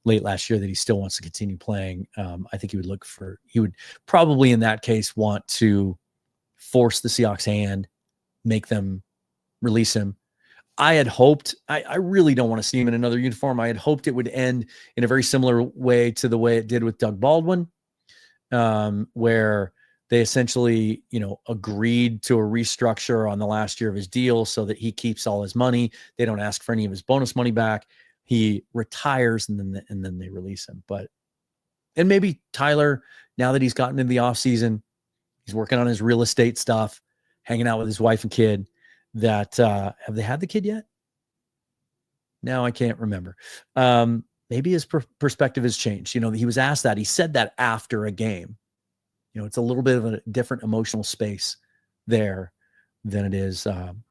late last year that he still wants to continue playing. I think he would probably in that case want to force the Seahawks hand, make them release him. I had hoped, I really don't want to see him in another uniform. I had hoped it would end in a very similar way to the way it did with Doug Baldwin, where they essentially, agreed to a restructure on the last year of his deal so that he keeps all his money. They don't ask for any of his bonus money back. He retires and then they release him. And maybe Tyler, now that he's gotten into the offseason, he's working on his real estate stuff, hanging out with his wife and kid. That have they had the kid yet? Now I can't remember. Maybe his perspective has changed. He was asked that. He said that after a game. It's a little bit of a different emotional space there than it is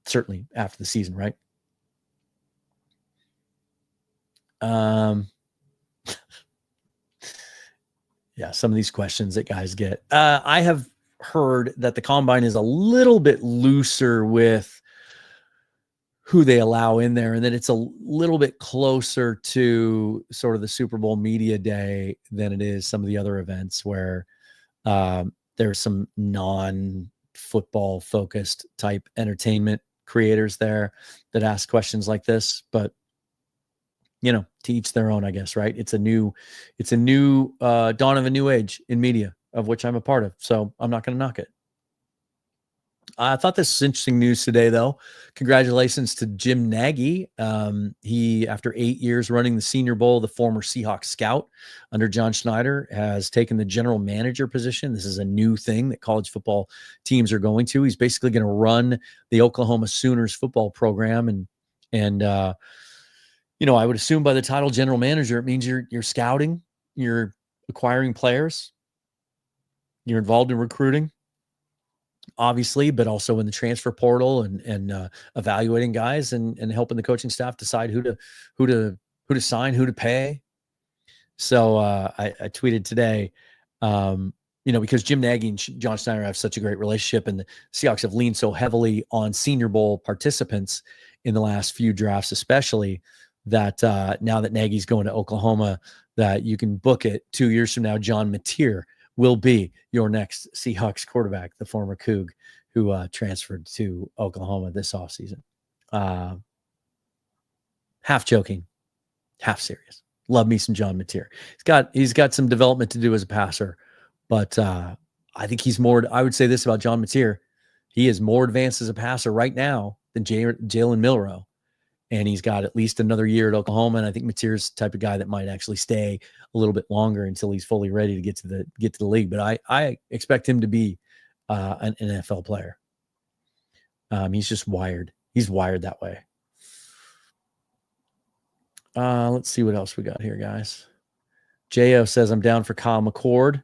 certainly after the season, right? Yeah, some of these questions that guys get. I have heard that the combine is a little bit looser with who they allow in there, and that it's a little bit closer to sort of the Super Bowl media day than it is some of the other events where there's some non-football focused type entertainment creators there that ask questions like this. But to each their own, I guess, right? It's a new dawn of a new age in media, of which I'm a part of. So I'm not going to knock it. I thought this was interesting news today, though. Congratulations to Jim Nagy. He, after 8 years running the Senior Bowl, the former Seahawks scout under John Schneider, has taken the general manager position. This is a new thing that college football teams are going to. He's basically going to run the Oklahoma Sooners football program. And I would assume by the title general manager, it means you're scouting, you're acquiring players, you're involved in recruiting, obviously, but also in the transfer portal and evaluating guys and helping the coaching staff decide who to sign, who to pay. So I tweeted today, because Jim Nagy and John Schneider have such a great relationship, and the Seahawks have leaned so heavily on Senior Bowl participants in the last few drafts, especially that now that Nagy's going to Oklahoma, that you can book it 2 years from now. John Mateer will be your next Seahawks quarterback, the former Coug who transferred to Oklahoma this offseason. Half joking, half serious. Love me some John Mateer. He's got some development to do as a passer, but I think he's more. I would say this about John Mateer: he is more advanced as a passer right now than Jalen Milroe, and he's got at least another year at Oklahoma. And I think Mateer's the type of guy that might actually stay a little bit longer until he's fully ready to get to the league. But I expect him to be an NFL player. He's just wired. He's wired that way. Let's see what else we got here, guys. J.O. says, I'm down for Kyle McCord.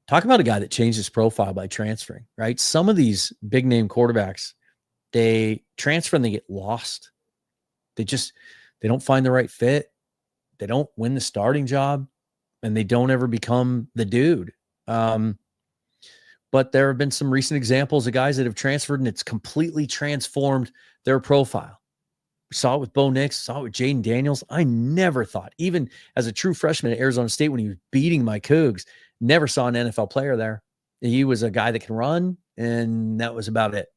Talk about a guy that changed his profile by transferring, right? Some of these big name quarterbacks, they transfer and they get lost. They don't find the right fit. They don't win the starting job, and they don't ever become the dude. But there have been some recent examples of guys that have transferred and it's completely transformed their profile. We saw it with Bo Nix, saw it with Jaden Daniels. I never thought, even as a true freshman at Arizona State when he was beating my Cougs, never saw an NFL player there. He was a guy that can run, and that was about it.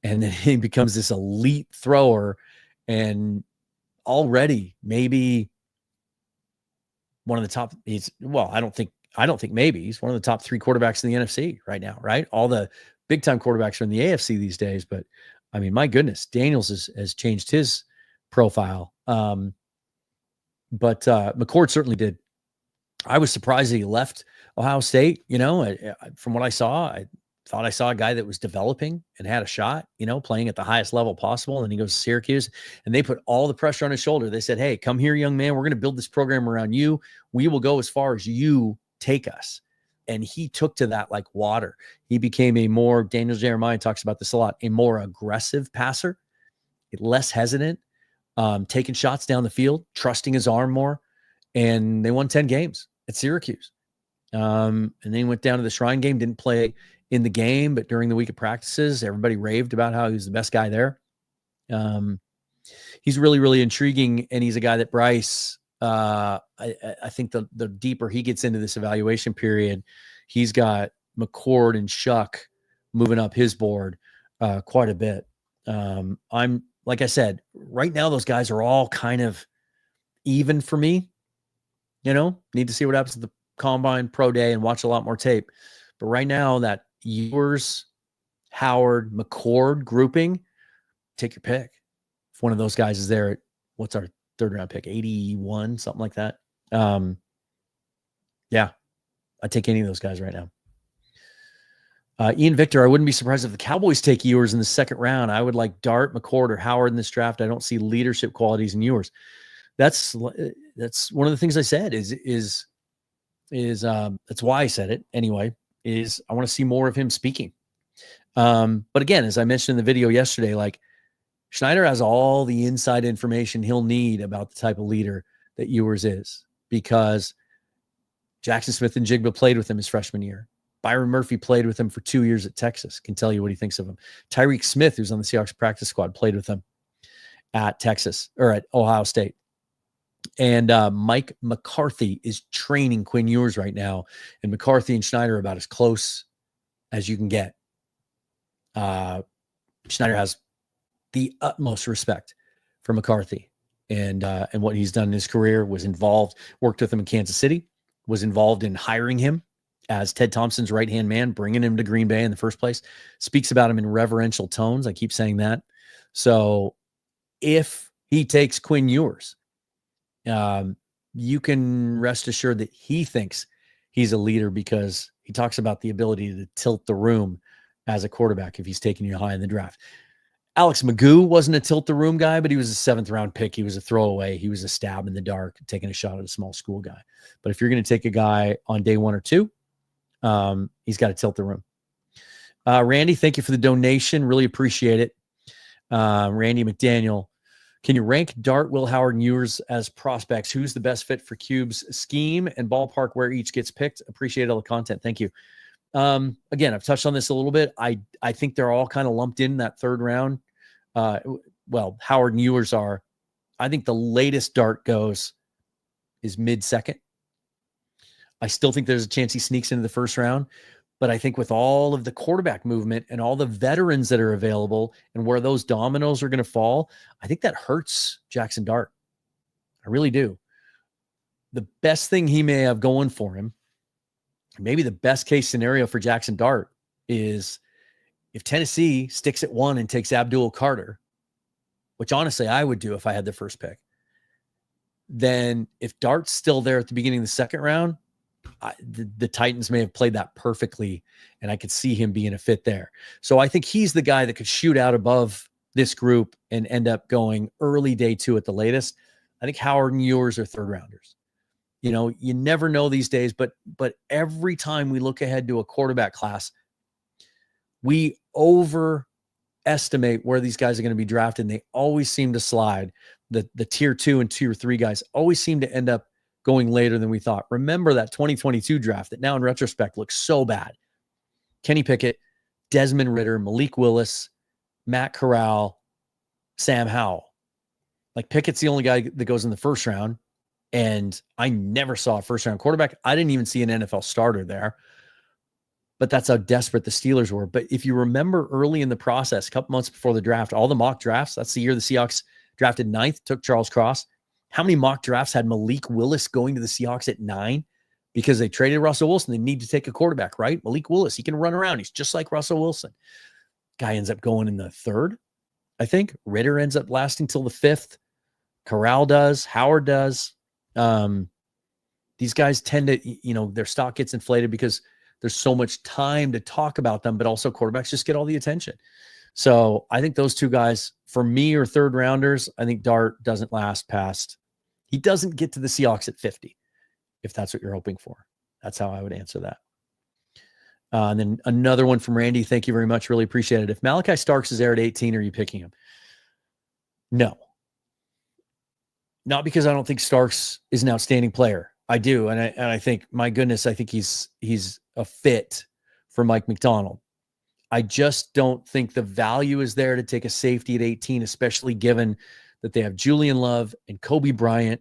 And then he becomes this elite thrower, and already maybe one of the top. I don't think maybe he's one of the top 3 quarterbacks in the NFC right now, right? All the big time quarterbacks are in the AFC these days, but I mean, my goodness, Daniels has changed his profile. But McCord certainly did. I was surprised that he left Ohio State. From what I saw, I thought I saw a guy that was developing and had a shot, playing at the highest level possible. And then he goes to Syracuse, and they put all the pressure on his shoulder. They said, hey, come here, young man. We're going to build this program around you. We will go as far as you take us. And he took to that like water. He became Daniel Jeremiah talks about this a lot, a more aggressive passer, less hesitant, taking shots down the field, trusting his arm more. And they won 10 games at Syracuse. And then he went down to the Shrine game, didn't play in the game, but during the week of practices, everybody raved about how he was the best guy there. He's really, really intriguing. And he's a guy that Bryce, I think the deeper he gets into this evaluation period, he's got McCord and Shuck moving up his board quite a bit. I'm, like I said, right now, those guys are all kind of even for me. Need to see what happens at the Combine Pro Day and watch a lot more tape. But right now, that Ewers, Howard, McCord grouping, take your pick. If one of those guys is there, what's our third round pick? 81, something like that. Yeah, I'd take any of those guys right now. Ian Victor, I wouldn't be surprised if the Cowboys take Ewers in the second round. I would like Dart, McCord, or Howard in this draft. I don't see leadership qualities in Ewers. That's one of the things I said is that's why I said it anyway, is I want to see more of him speaking. But again, as I mentioned in the video yesterday, like Schneider has all the inside information he'll need about the type of leader that Ewers is, because Jackson Smith and Jigba played with him his freshman year. Byron Murphy played with him for 2 years at Texas, can tell you what he thinks of him. Tyreek Smith, who's on the Seahawks practice squad, played with him at Texas or at Ohio State. And Mike McCarthy is training Quinn Ewers right now. And McCarthy and Schneider are about as close as you can get. Schneider has the utmost respect for McCarthy and what he's done in his career, worked with him in Kansas City, was involved in hiring him as Ted Thompson's right-hand man, bringing him to Green Bay in the first place, speaks about him in reverential tones. I keep saying that. So if he takes Quinn Ewers, you can rest assured that he thinks he's a leader, because he talks about the ability to tilt the room as a quarterback if he's taking you high in the draft. Alex Magoo wasn't a tilt the room guy, but he was a 7th round pick. He was a throwaway. He was a stab in the dark, taking a shot at a small school guy. But if you're going to take a guy on day 1 or 2, he's got to tilt the room. Randy, thank you for the donation. Really appreciate it. Randy McDaniel, can you rank Dart, Will Howard, and Ewers as prospects? Who's the best fit for Cube's scheme and ballpark where each gets picked? Appreciate all the content. Thank you. Again, I've touched on this a little bit. I think they're all kind of lumped in that 3rd round. Howard and Ewers are. I think the latest Dart goes is mid-second. I still think there's a chance he sneaks into the 1st round. But I think with all of the quarterback movement and all the veterans that are available and where those dominoes are going to fall, I think that hurts Jackson Dart. I really do. The best thing he may have going for him, maybe the best case scenario for Jackson Dart, is if Tennessee sticks at 1 and takes Abdul Carter, which honestly I would do if I had the 1st pick. Then if Dart's still there at the beginning of the 2nd round, the Titans may have played that perfectly, and I could see him being a fit there. So I think he's the guy that could shoot out above this group and end up going early day 2 at the latest. I think Howard and Ewers are 3rd rounders. You never know these days, but every time we look ahead to a quarterback class, we overestimate where these guys are going to be drafted. And they always seem to slide. The tier 2 and tier 3 guys always seem to end up going later than we thought. Remember that 2022 draft that now in retrospect looks so bad. Kenny Pickett, Desmond Ridder, Malik Willis, Matt Corral, Sam Howell. Like, Pickett's the only guy that goes in the 1st round. And I never saw a 1st round quarterback. I didn't even see an NFL starter there. But that's how desperate the Steelers were. But if you remember early in the process, a couple months before the draft, all the mock drafts, that's the year the Seahawks drafted 9th, took Charles Cross. How many mock drafts had Malik Willis going to the Seahawks at 9? Because they traded Russell Wilson. They need to take a quarterback, right? Malik Willis, he can run around. He's just like Russell Wilson. Guy ends up going in the 3rd, I think. Ridder ends up lasting till the 5th. Corral does. Howard does. These guys tend to, their stock gets inflated because there's so much time to talk about them, but also quarterbacks just get all the attention. So I think those 2 guys, for me, are 3rd rounders. I think Dart doesn't last past. He doesn't get to the Seahawks at 50, if that's what you're hoping for. That's how I would answer that. And then another one from Randy. Thank you very much. Really appreciate it. If Malachi Starks is there at 18, are you picking him? No. Not because I don't think Starks is an outstanding player. I do. And I think, my goodness, I think he's a fit for Mike McDonald. I just don't think the value is there to take a safety at 18, especially given that they have Julian Love and Kobe Bryant.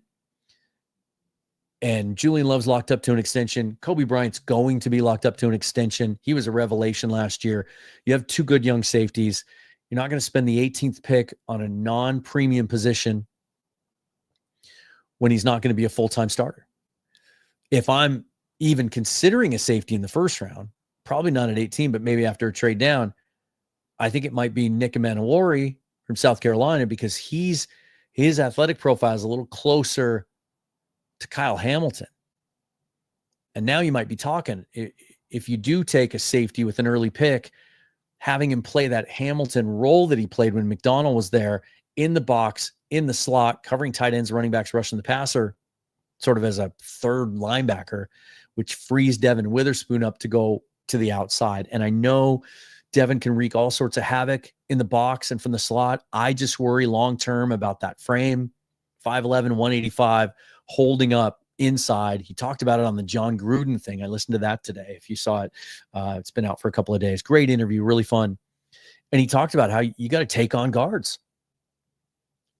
And Julian Love's locked up to an extension. Kobe Bryant's going to be locked up to an extension. He was a revelation last year. You have two good young safeties. You're not going to spend the 18th pick on a non-premium position when he's not going to be a full-time starter. If I'm even considering a safety in the first round, probably not at 18, but maybe after a trade down, I think it might be Nick Emanuori from South Carolina, because his athletic profile is a little closer to Kyle Hamilton. And now you might be talking, if you do take a safety with an early pick, having him play that Hamilton role that he played when McDonald was there, in the box, in the slot, covering tight ends, running backs, rushing the passer, sort of as a third linebacker, which frees Devin Witherspoon up to go to the outside. And I know Devin can wreak all sorts of havoc in the box and from the slot. I just worry long-term about that frame, 5'11", 185, holding up inside. He talked about it on the John Gruden thing. I listened to that today. If you saw it, it's been out for a couple of days. Great interview, really fun. And he talked about how you got to take on guards.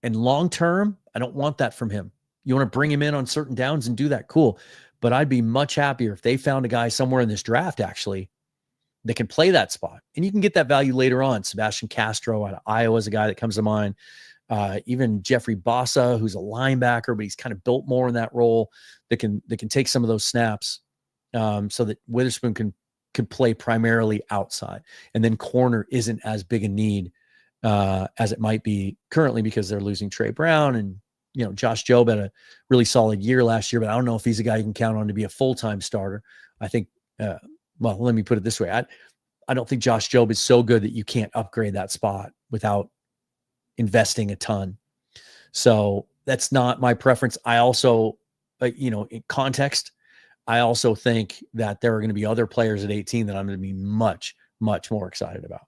And long-term, I don't want that from him. You want to bring him in on certain downs and do that, cool. But I'd be much happier if they found a guy somewhere in this draft, actually, that can play that spot. And you can get that value later on. Sebastian Castro out of Iowa is a guy that comes to mind. Even Jeffrey Bossa, who's a linebacker, but he's kind of built more in that role, that can take some of those snaps, so that Witherspoon can play primarily outside. And then corner isn't as big a need as it might be currently, because they're losing Trey Brown, and Josh Jobe had a really solid year last year, but I don't know if he's a guy you can count on to be a full-time starter. I think, well, let me put it this way. I don't think Josh Jobe is so good that you can't upgrade that spot without investing a ton. So that's not my preference. I also, in context, I also think that there are going to be other players at 18 that I'm going to be much, much more excited about.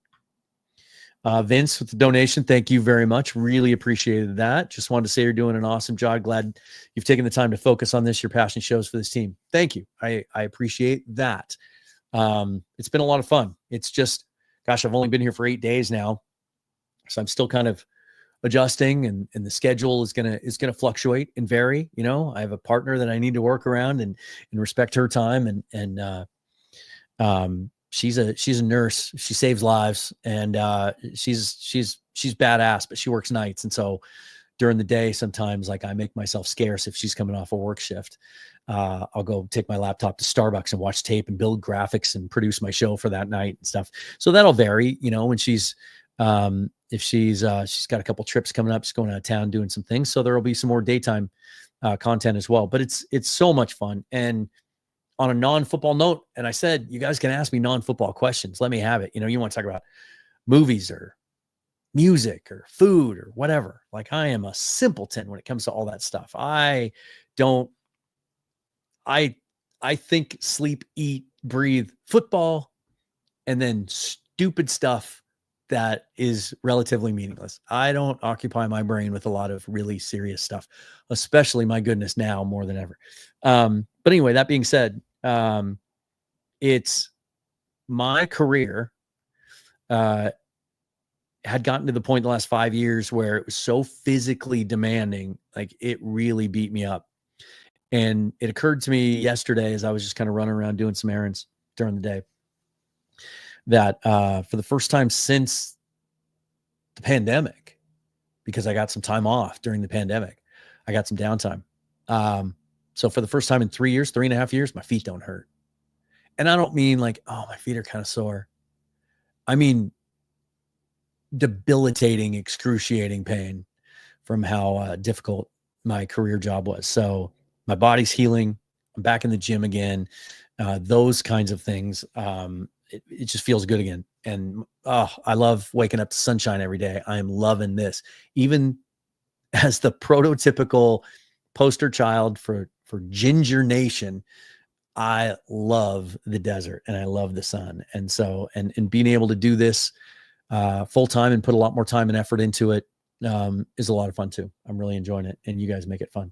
Vince with the donation. Thank you very much. Really appreciated that. Just wanted to say you're doing an awesome job. Glad you've taken the time to focus on this. Your passion shows for this team. Thank you. I appreciate that. It's been a lot of fun. It's just, gosh, I've only been here for 8 days now, so I'm still kind of adjusting, and the schedule is going to fluctuate and vary. I have a partner that I need to work around and respect her time. And she's a nurse. She saves lives, and she's badass, but she works nights. And so during the day, sometimes, like, I make myself scarce. If she's coming off a work shift, I'll go take my laptop to Starbucks and watch tape and build graphics and produce my show for that night and stuff. So that'll vary, when she's, if she's got a couple trips coming up, she's going out of town doing some things. So there'll be some more daytime content as well, but it's so much fun. And on a non-football note, and I said, you guys can ask me non-football questions. Let me have it. You want to talk about movies or music or food or whatever. Like, I am a simpleton when it comes to all that stuff. I think, sleep, eat, breathe football, and then stupid stuff that is relatively meaningless. I don't occupy my brain with a lot of really serious stuff, especially, my goodness, now more than ever. But anyway, that being said, it's my career had gotten to the point the last 5 years where it was so physically demanding, like, it really beat me up. And it occurred to me yesterday, as I was just kind of running around doing some errands during the day, that for the first time since the pandemic, because I got some time off during the pandemic, I got some downtime. So for the first time in 3.5 years, my feet don't hurt. And I don't mean like, oh, my feet are kind of sore. I mean debilitating, excruciating pain from how difficult my career job was. So my body's healing. I'm back in the gym again. Those kinds of things. It just feels good again. And I love waking up to sunshine every day. I am loving this. Even as the prototypical poster child for Ginger Nation, I love the desert and I love the sun. And so, and being able to do this full time and put a lot more time and effort into it is a lot of fun too. I'm really enjoying it, and you guys make it fun.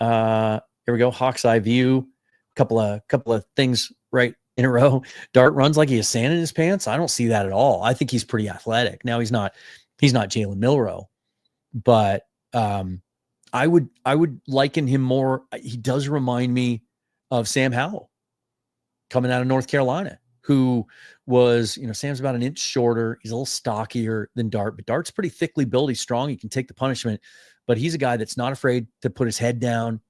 Here we go. Hawk's Eye View. Couple of things right in a row. Dart runs like he has sand in his pants. I don't see that at all. I think he's pretty athletic. Now he's not Jalen Milroe, but I would liken him more. He does remind me of Sam Howell coming out of North Carolina, who was, Sam's about an inch shorter. He's a little stockier than Dart, but Dart's pretty thickly built. He's strong. He can take the punishment, but he's a guy that's not afraid to put his head down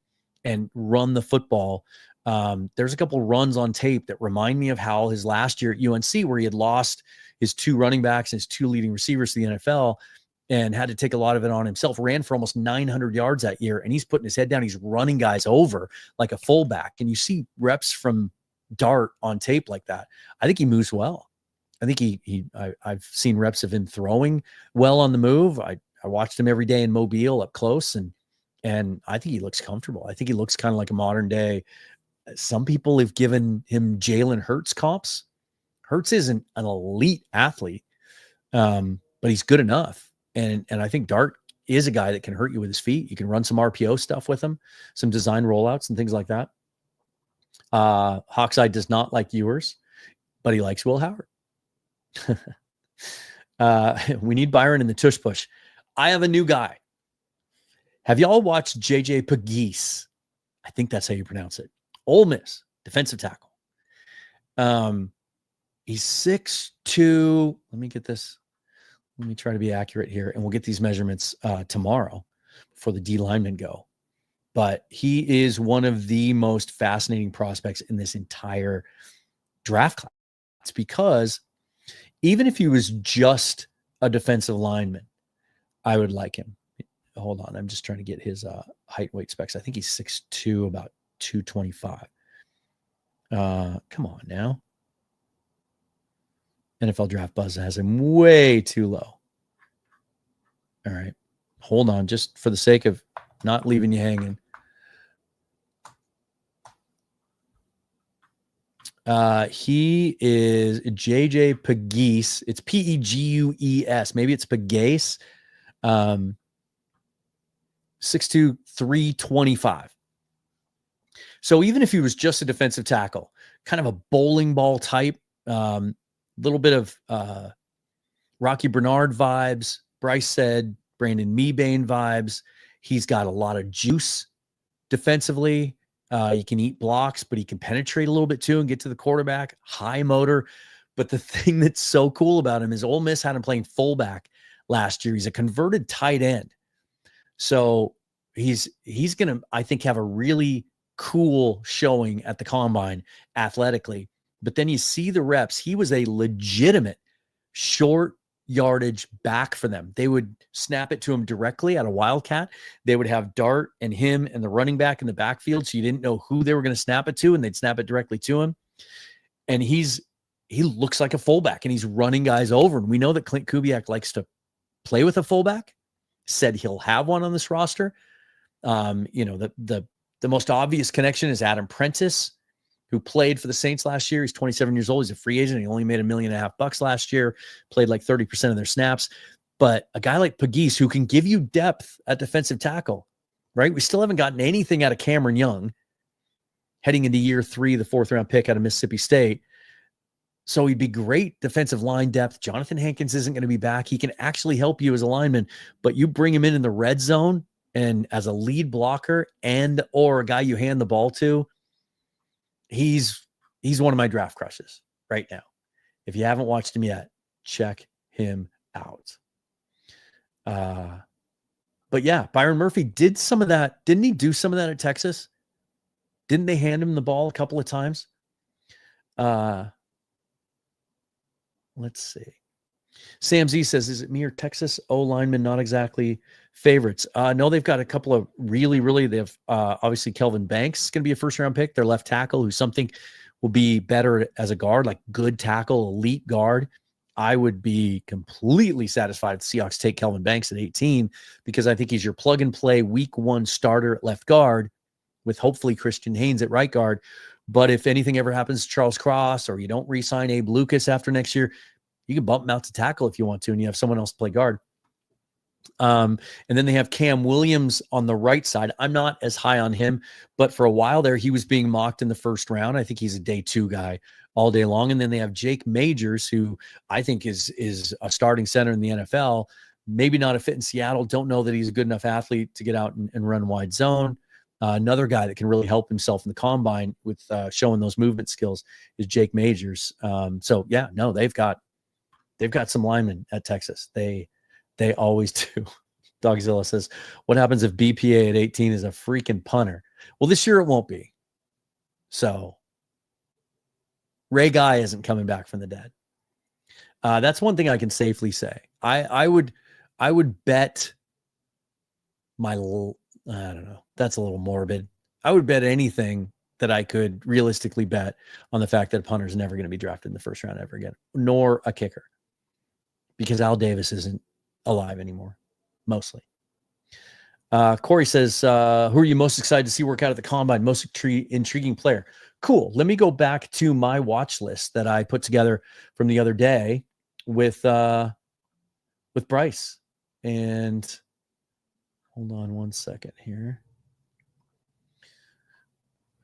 and run the football. There's a couple runs on tape that remind me of Howell his last year at UNC, where he had lost his 2 running backs and his 2 leading receivers to the NFL and had to take a lot of it on himself. Ran for almost 900 yards that year, and he's putting his head down. He's running guys over like a fullback. And you see reps from Dart on tape like that. I think he moves well. I think I've seen reps of him throwing well on the move. I watched him every day in Mobile up close, and I think he looks comfortable. I think he looks kind of like a modern day. Some people have given him Jalen Hurts comps. Hurts isn't an elite athlete, but he's good enough. And I think Dart is a guy that can hurt you with his feet. You can run some RPO stuff with him, some design rollouts and things like that. Hawk's Eye does not like Ewers, but he likes Will Howard. We need Byron in the tush push. I have a new guy. Have y'all watched JJ Pegues? I think that's how you pronounce it. Ole Miss defensive tackle. He's 6'2". Let me get this. Let me try to be accurate here, and we'll get these measurements tomorrow before the D linemen go. But he is one of the most fascinating prospects in this entire draft class. It's because even if he was just a defensive lineman, I would like him. Hold on. I'm just trying to get his height, weight specs. I think he's 6'2", about 225. Come on now. NFL Draft Buzz has him way too low. All right. Hold on, just for the sake of not leaving you hanging. He is JJ Pegues. It's Pegues. Maybe it's Pegues. 6'2", 325. So even if he was just a defensive tackle, kind of a bowling ball type, little bit of Rocky Bernard vibes, Bryce said, Brandon Mebane vibes. He's got a lot of juice defensively. He can eat blocks, but he can penetrate a little bit too and get to the quarterback. High motor. But the thing that's so cool about him is Ole Miss had him playing fullback last year. He's a converted tight end. So he's going to, I think, have a really cool showing at the combine athletically. But then you see the reps. He was a legitimate short yardage back for them. They would snap it to him directly at a Wildcat. They would have Dart and him and the running back in the backfield, so you didn't know who they were going to snap it to, and they'd snap it directly to him. And he looks like a fullback, and he's running guys over. And we know that Clint Kubiak likes to play with a fullback. Said he'll have one on this roster. The most obvious connection is Adam Prentice, who played for the Saints last year. He's 27 years old. He's a free agent. He only made $1.5 million last year, played like 30% of their snaps. But a guy like Pegues, who can give you depth at defensive tackle, right? We still haven't gotten anything out of Cameron Young heading into year 3, the 4th round pick out of Mississippi State. So he'd be great defensive line depth. Jonathan Hankins isn't going to be back. He can actually help you as a lineman, but you bring him in the red zone and as a lead blocker and or a guy you hand the ball to, he's one of my draft crushes right now. If you haven't watched him yet, check him out. But yeah, Byron Murphy did some of that. Didn't he do some of that at Texas? Didn't they hand him the ball a couple of times? Let's see. Sam Z says, is it me or Texas O linemen not exactly favorites? No, they've got a couple of really, they have obviously Kelvin Banks is going to be a first round pick. Their left tackle, who something will be better as a guard, like good tackle, elite guard. I would be completely satisfied if the Seahawks take Kelvin Banks at 18, because I think he's your plug and play week 1 starter at left guard with hopefully Christian Haynes at right guard. But if anything ever happens to Charles Cross, or you don't re-sign Abe Lucas after next year, you can bump him out to tackle if you want to, and you have someone else to play guard. And then they have Cam Williams on the right side. I'm not as high on him, but for a while there, he was being mocked in the first round. I think he's a day 2 guy all day long. And then they have Jake Majors, who I think is a starting center in the NFL. Maybe not a fit in Seattle. Don't know that he's a good enough athlete to get out and run wide zone. Another guy that can really help himself in the combine with showing those movement skills is Jake Majors. So yeah, no, they've got some linemen at Texas. They always do. Dogzilla says, what happens if BPA at 18 is a freaking punter? Well, this year it won't be. So Ray Guy isn't coming back from the dead. That's one thing I can safely say. I would bet I don't know. That's a little morbid. I would bet anything that I could realistically bet on the fact that a punter is never going to be drafted in the first round ever again, nor a kicker, because Al Davis isn't alive anymore, mostly. Corey says, who are you most excited to see work out at the combine? Most intriguing player? Cool. Let me go back to my watch list that I put together from the other day with Bryce. And hold on one second here.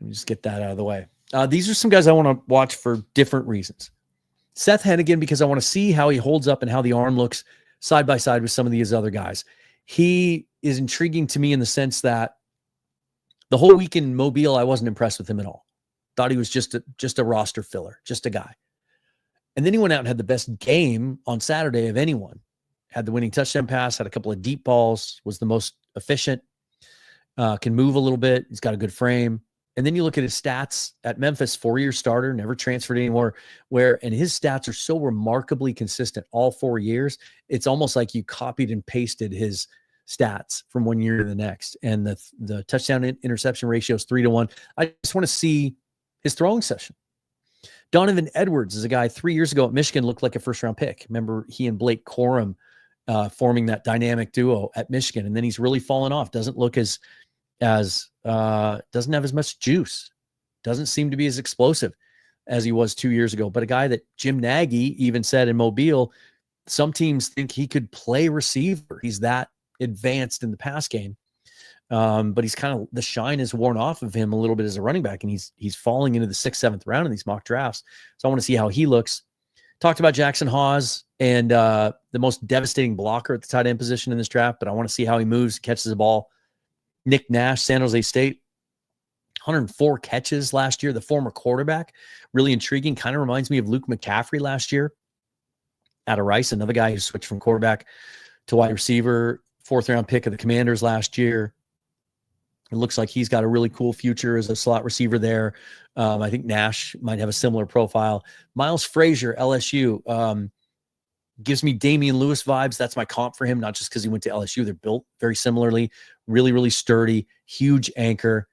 Let me just get that out of the way. These are some guys I want to watch for different reasons. Seth Hennigan, because I want to see how he holds up and how the arm looks side by side with some of these other guys. He is intriguing to me in the sense that the whole week in Mobile, I wasn't impressed with him at all. Thought he was just a roster filler, just a guy. And then he went out and had the best game on Saturday of anyone. Had the winning touchdown pass, had a couple of deep balls, was the most efficient, can move a little bit. He's got a good frame. And then you look at his stats at Memphis, 4-year starter, never transferred anymore, and his stats are so remarkably consistent all 4 years. It's almost like you copied and pasted his stats from one year to the next. And the touchdown interception ratio is 3-1. I just want to see his throwing session. Donovan Edwards is a guy 3 years ago at Michigan looked like a first-round pick. Remember he and Blake Corum forming that dynamic duo at Michigan. And then he's really fallen off. Doesn't look as doesn't have as much juice, doesn't seem to be as explosive as he was 2 years ago. But a guy that Jim Nagy even said in Mobile, some teams think he could play receiver. He's that advanced in the pass game. But he's kind of, the shine is worn off of him a little bit as a running back, and he's falling into the 6th, 7th round in these mock drafts. So I want to see how he looks. Talked about Jackson Hawes and the most devastating blocker at the tight end position in this draft, but I want to see how he moves, catches the ball. Nick Nash, San Jose State, 104 catches last year. The former quarterback, really intriguing. Kind of reminds me of Luke McCaffrey last year out of Rice, another guy who switched from quarterback to wide receiver, 4th-round pick of the Commanders last year. It looks like he's got a really cool future as a slot receiver there. I think Nash might have a similar profile. Miles Frazier, LSU, gives me Damian Lewis vibes. That's my comp for him, not just because he went to LSU. They're built very similarly, really, really sturdy, huge anchor.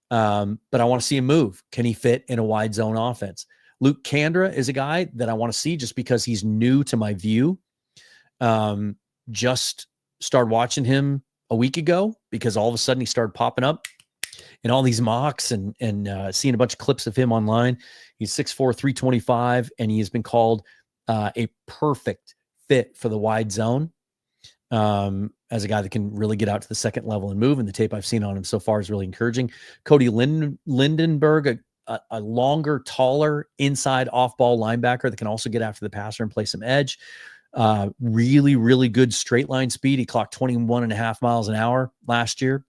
But I want to see him move. Can he fit in a wide zone offense? Luke Kandra is a guy that I want to see just because he's new to my view. Just started watching him a week ago because all of a sudden he started popping up in all these mocks and seeing a bunch of clips of him online. He's 6'4", 325, and he has been called a perfect fit for the wide zone as a guy that can really get out to the second level and move. And the tape I've seen on him so far is really encouraging. Cody Lindenberg, a longer, taller inside off-ball linebacker that can also get after the passer and play some edge. Really, really good straight line speed. He clocked 21.5 miles an hour last year.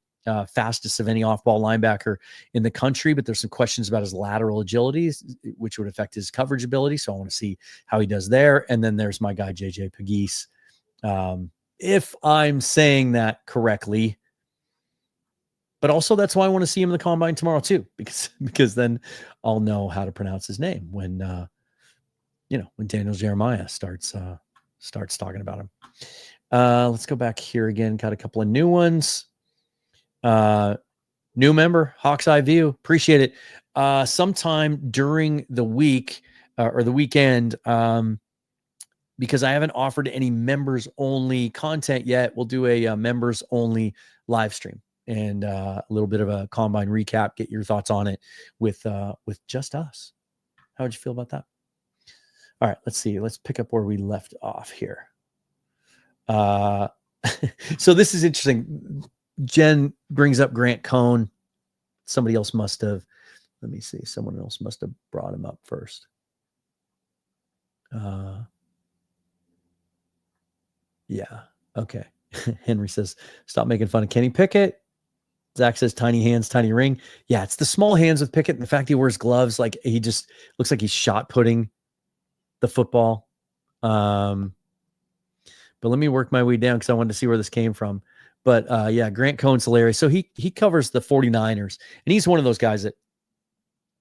Fastest of any off-ball linebacker in the country, but there's some questions about his lateral agility, which would affect his coverage ability. So I want to see how he does there. And then there's my guy, JJ Pegues. If I'm saying that correctly, but also that's why I want to see him in the combine tomorrow too, because then I'll know how to pronounce his name when Daniel Jeremiah starts talking about him. Let's go back here again. Got a couple of new ones. New member, Hawk's Eye View. Appreciate it. Sometime during the week or the weekend, because I haven't offered any members only content yet, we'll do a members only live stream. and a little bit of a combine recap. Get your thoughts on it with just us. How would you feel about that? All right, let's see. Let's pick up where we left off here. So this is interesting. Jen brings up Grant Cohn. Somebody else must have. Let me see. Someone else must have brought him up first. Yeah. Okay. Henry says, stop making fun of Kenny Pickett. Zach says, tiny hands, tiny ring. Yeah, it's the small hands with Pickett. And the fact he wears gloves, like he just looks like he's shot putting the football. But let me work my way down because I wanted to see where this came from. But yeah, Grant Cohn's hilarious. So he covers the 49ers, and he's one of those guys that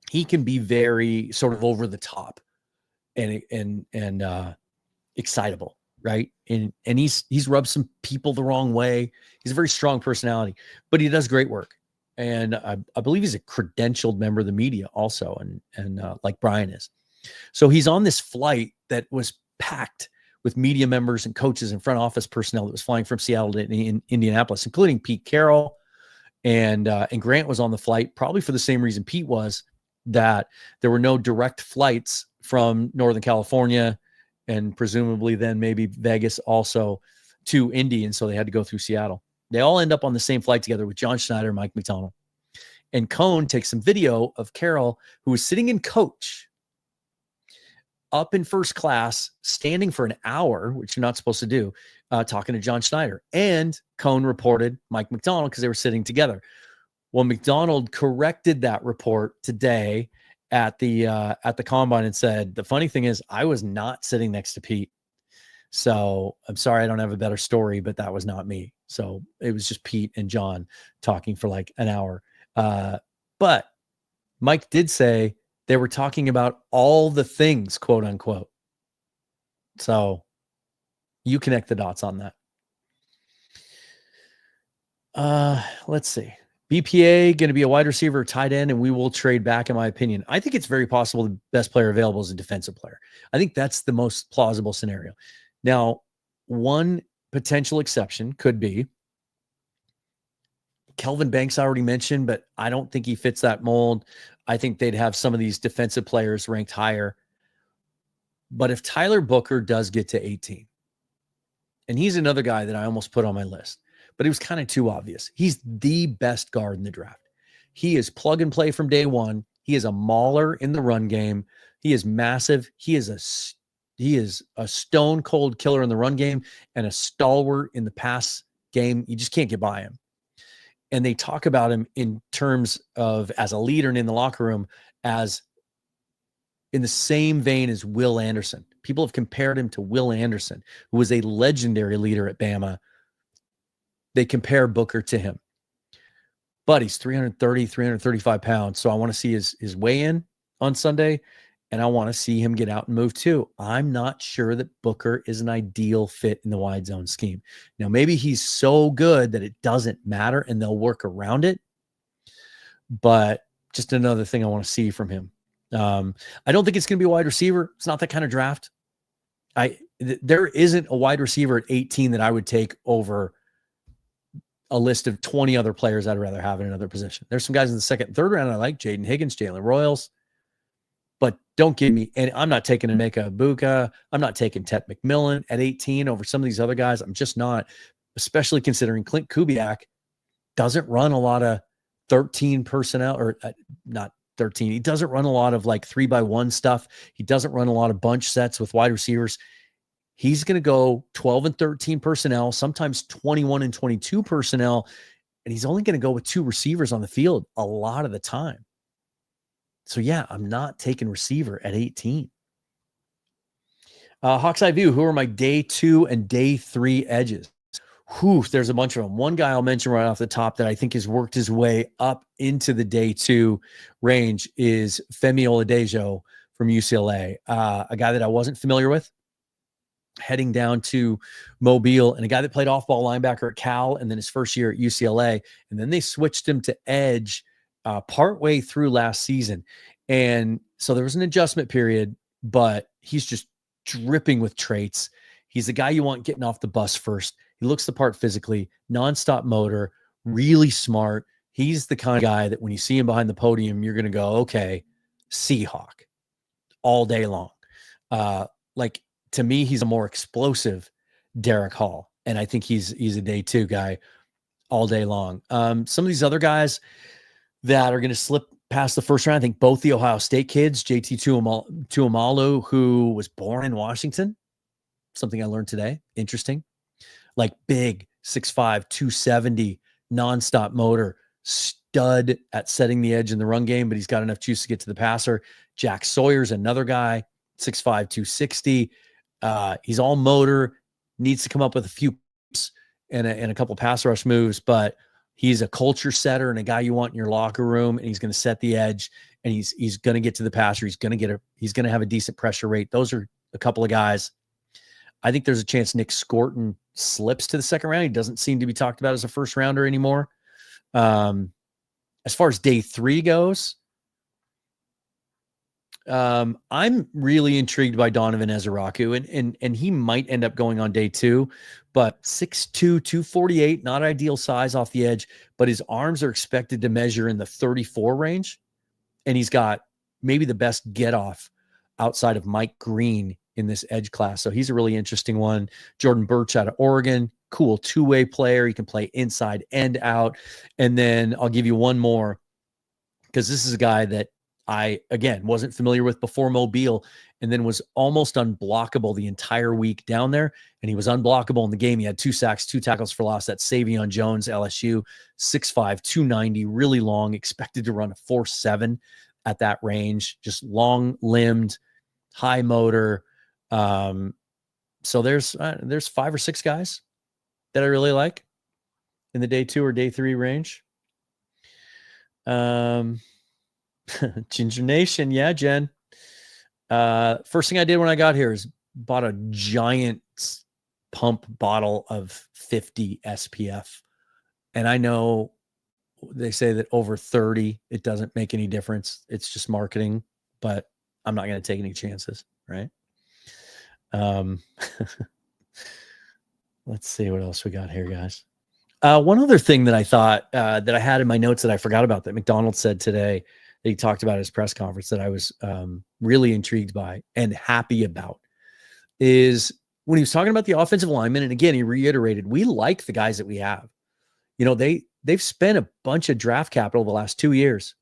he can be very sort of over the top and excitable, right? And he's rubbed some people the wrong way. He's a very strong personality, but he does great work. And I believe he's a credentialed member of the media also, and like Brian is. So he's on this flight that was packed with media members and coaches and front office personnel that was flying from Seattle to Indianapolis, including Pete Carroll. And Grant was on the flight, probably for the same reason Pete was, that there were no direct flights from Northern California and presumably then maybe Vegas also to Indy. And so they had to go through Seattle. They all end up on the same flight together with John Schneider and Mike McDonald. And Cohn takes some video of Carroll, who was sitting in coach up in first class, standing for an hour, which you're not supposed to do, talking to John Schneider. And Cohn reported Mike McDonald because they were sitting together. Well, McDonald corrected that report today at the combine and said, the funny thing is I was not sitting next to Pete. So I'm sorry, I don't have a better story, but that was not me. So it was just Pete and John talking for like an hour. But Mike did say they were talking about all the things, quote unquote. So you connect the dots on that. Let's see. BPA going to be a wide receiver or tight end, and we will trade back, in my opinion. I think it's very possible the best player available is a defensive player. I think that's the most plausible scenario. Now, one potential exception could be Kelvin Banks, I already mentioned, but I don't think he fits that mold. I think they'd have some of these defensive players ranked higher. But if Tyler Booker does get to 18, and he's another guy that I almost put on my list, but it was kind of too obvious. He's the best guard in the draft. He is plug and play from day one. He is a mauler in the run game. He is massive. He is a stone cold killer in the run game and a stalwart in the pass game. You just can't get by him. And they talk about him in terms of as a leader and in the locker room as in the same vein as Will Anderson. People have compared him to Will Anderson, who was a legendary leader at Bama. They compare Booker to him. But he's 330, 335 pounds. So I want to see his weigh-in on Sunday, and I want to see him get out and move too. I'm not sure that Booker is an ideal fit in the wide zone scheme. Now, maybe he's so good that it doesn't matter and they'll work around it. But just another thing I want to see from him. I don't think it's going to be a wide receiver. It's not that kind of draft. There isn't a wide receiver at 18 that I would take over a list of 20 other players I'd rather have in another position. There's some guys in the second and third round I like, Jaden Higgins, Jalen Royals, but don't give me, and I'm not taking Emeka Ibuka. I'm not taking Tet McMillan at 18 over some of these other guys. I'm just not, especially considering Clint Kubiak doesn't run a lot of 13 personnel, or not 13. He doesn't run a lot of like 3x1 stuff. He doesn't run a lot of bunch sets with wide receivers. He's going to go 12 and 13 personnel, sometimes 21 and 22 personnel, and he's only going to go with two receivers on the field a lot of the time. So, yeah, I'm not taking receiver at 18. Hawk's Eye View, who are my day 2 and day 3 edges? Whew, there's a bunch of them. One guy I'll mention right off the top that I think has worked his way up into the day 2 range is Femi Oladejo from UCLA, a guy that I wasn't familiar with, heading down to Mobile, and a guy that played off-ball linebacker at Cal and then his first year at UCLA. And then they switched him to edge partway through last season. And so there was an adjustment period, but he's just dripping with traits. He's the guy you want getting off the bus first. He looks the part physically, nonstop motor, really smart. He's the kind of guy that when you see him behind the podium, you're going to go, okay, Seahawk all day long. Like, to me, he's a more explosive Derek Hall. And I think he's a day two guy all day long. Some of these other guys that are going to slip past the first round, I think both the Ohio State kids, JT Tuimalu, who was born in Washington, something I learned today. Interesting. Like big, 6'5", 270, nonstop motor, stud at setting the edge in the run game, but he's got enough juice to get to the passer. Jack Sawyer's another guy, 6'5", 260. He's all motor, needs to come up with a few and a couple pass rush moves, but he's a culture setter and a guy you want in your locker room, and he's going to set the edge, and he's going to get to the passer. He's going to have a decent pressure rate. Those are a couple of guys. I think there's a chance Nick Scorton slips to the second round. He doesn't seem to be talked about as a first rounder anymore. As far as day three goes, I'm really intrigued by Donovan Ezeraku, and he might end up going on day two, but 6'2", 248, not ideal size off the edge, but his arms are expected to measure in the 34 range, and he's got maybe the best get off outside of Mike Green in this edge class. So he's a really interesting one. Jordan Birch out of Oregon, cool two-way player. He can play inside and out. And then I'll give you one more, because this is a guy that I, again, wasn't familiar with before Mobile, and then was almost unblockable the entire week down there. And he was unblockable in the game. He had 2 sacks, 2 tackles for loss. That's Savion Jones, LSU, 6'5", 290, really long, expected to run a 4.7 at that range, just long-limbed, high motor. So there's 5 or 6 guys that I really like in the day 2 or day 3 range. Ginger Nation. Yeah, Jen. First thing I did when I got here is bought a giant pump bottle of 50 SPF. And I know they say that over 30, it doesn't make any difference. It's just marketing, but I'm not going to take any chances. Right. Let's see what else we got here, guys. One other thing that I thought that I had in my notes that I forgot about that McDonald said today that he talked about at his press conference that I was really intrigued by and happy about is when he was talking about the offensive linemen. And again, he reiterated, we like the guys that we have. You know, they've spent a bunch of draft capital the last 2 years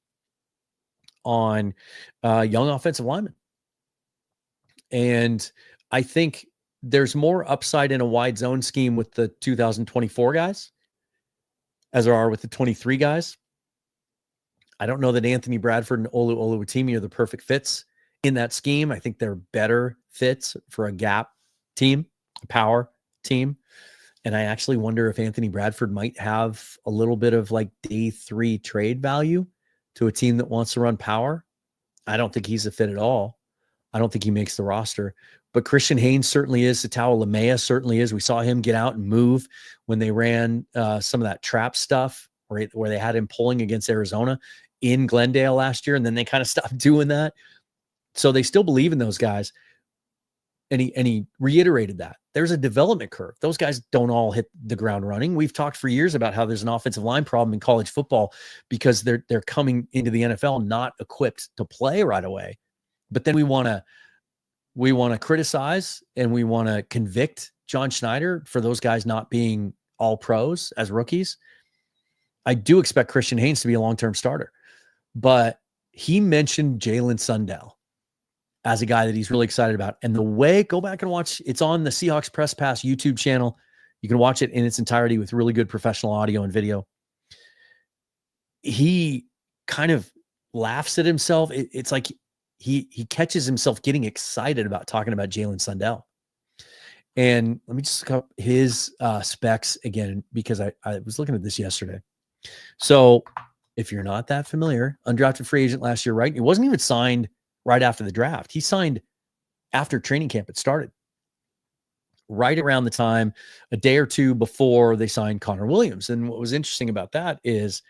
on young offensive linemen. And I think there's more upside in a wide zone scheme with the 2024 guys as there are with the 23 guys. I don't know that Anthony Bradford and Olu Oluwatimi are the perfect fits in that scheme. I think they're better fits for a gap team, a power team. And I actually wonder if Anthony Bradford might have a little bit of like day 3 trade value to a team that wants to run power. I don't think he's a fit at all. I don't think he makes the roster. But Christian Haynes certainly is. Satawa Lamea certainly is. We saw him get out and move when they ran some of that trap stuff where they had him pulling against Arizona in Glendale last year, and then they kind of stopped doing that. So they still believe in those guys. And he reiterated that. There's a development curve. Those guys don't all hit the ground running. We've talked for years about how there's an offensive line problem in college football because they're coming into the NFL not equipped to play right away. But then we want to criticize and we want to convict John Schneider for those guys not being all pros as rookies. I do expect Christian Haynes to be a long-term starter, but he mentioned Jalen Sundell as a guy that he's really excited about. And the way, go back and watch, it's on the Seahawks Press Pass YouTube channel. You can watch it in its entirety with really good professional audio and video. He kind of laughs at himself. It's like he catches himself getting excited about talking about Jalen Sundell. And let me just look up his specs again, because I was looking at this yesterday. So if you're not that familiar, undrafted free agent last year, right? He wasn't even signed right after the draft. He signed after training camp had started, right around the time, a day or two before they signed Connor Williams. And what was interesting about that is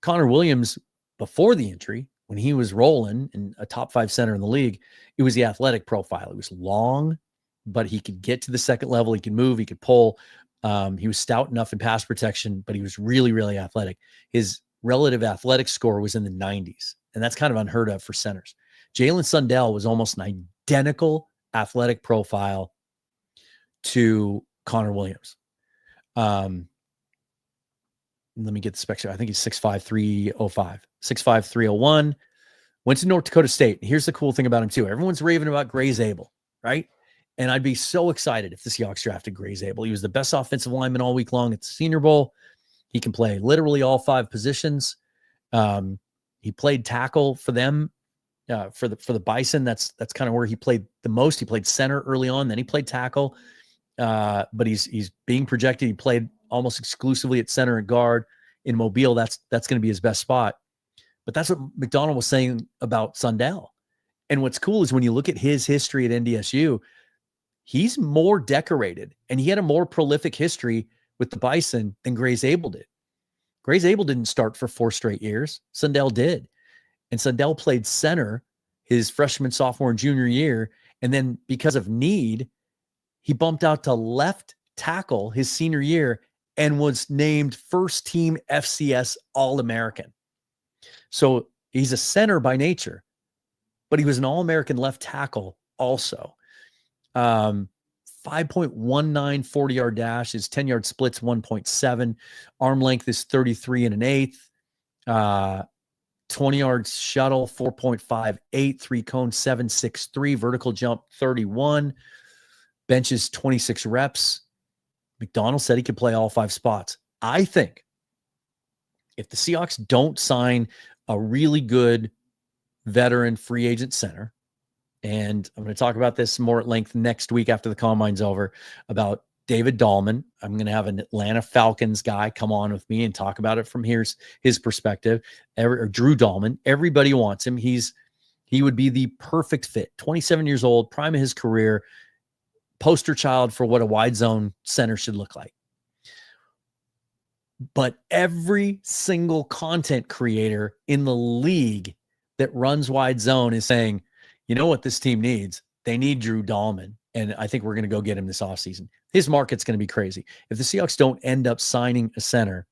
Connor Williams, before the injury, when he was rolling and a top 5 center in the league, it was the athletic profile. It was long, but he could get to the second level. He could move, he could pull. He was stout enough in pass protection, but he was really, really athletic. His relative athletic score was in the 90s, and that's kind of unheard of for centers. Jalen Sundell was almost an identical athletic profile to Connor Williams. Let me get the specs. I think he's 6'5", 305, 6'5", 301. Went to North Dakota State. Here's the cool thing about him too. Everyone's raving about Gray Zabel, right? And I'd be so excited if the Seahawks drafted Gray Zabel. He was the best offensive lineman all week long at the Senior Bowl. He can play literally all 5 positions. He played tackle for them, for the Bison. That's kind of where he played the most. He played center early on, then he played tackle. But he's being projected. He played almost exclusively at center and guard in Mobile. That's going to be his best spot. But that's what McDonald was saying about Sundell. And what's cool is when you look at his history at NDSU, he's more decorated, and he had a more prolific history with the Bison than Gray Zabel did. Gray Zabel didn't start for 4 straight years. Sundell did. And Sundell played center his freshman, sophomore, and junior year. And then because of need, he bumped out to left tackle his senior year and was named first team FCS All-American. So he's a center by nature, but he was an All-American left tackle also. 5.19 40-yard dash. His 10-yard split's 1.7. Arm length is 33 and an eighth. 20-yard shuttle, 4.58. 3-cone, 7.63. Vertical jump, 31. Benches, 26 reps. McDonald said he could play all 5 spots. I think if the Seahawks don't sign a really good veteran free agent center, and I'm going to talk about this more at length next week after the combine's over, about David Dahlman. I'm going to have an Atlanta Falcons guy come on with me and talk about it from his perspective. Or Drew Dahlman. Everybody wants him. He would be the perfect fit. 27 years old, prime of his career, poster child for what a wide zone center should look like. But every single content creator in the league that runs wide zone is saying, you know what this team needs? They need Drew Dahlman. And I think we're going to go get him this offseason. His market's going to be crazy. If the Seahawks don't end up signing a center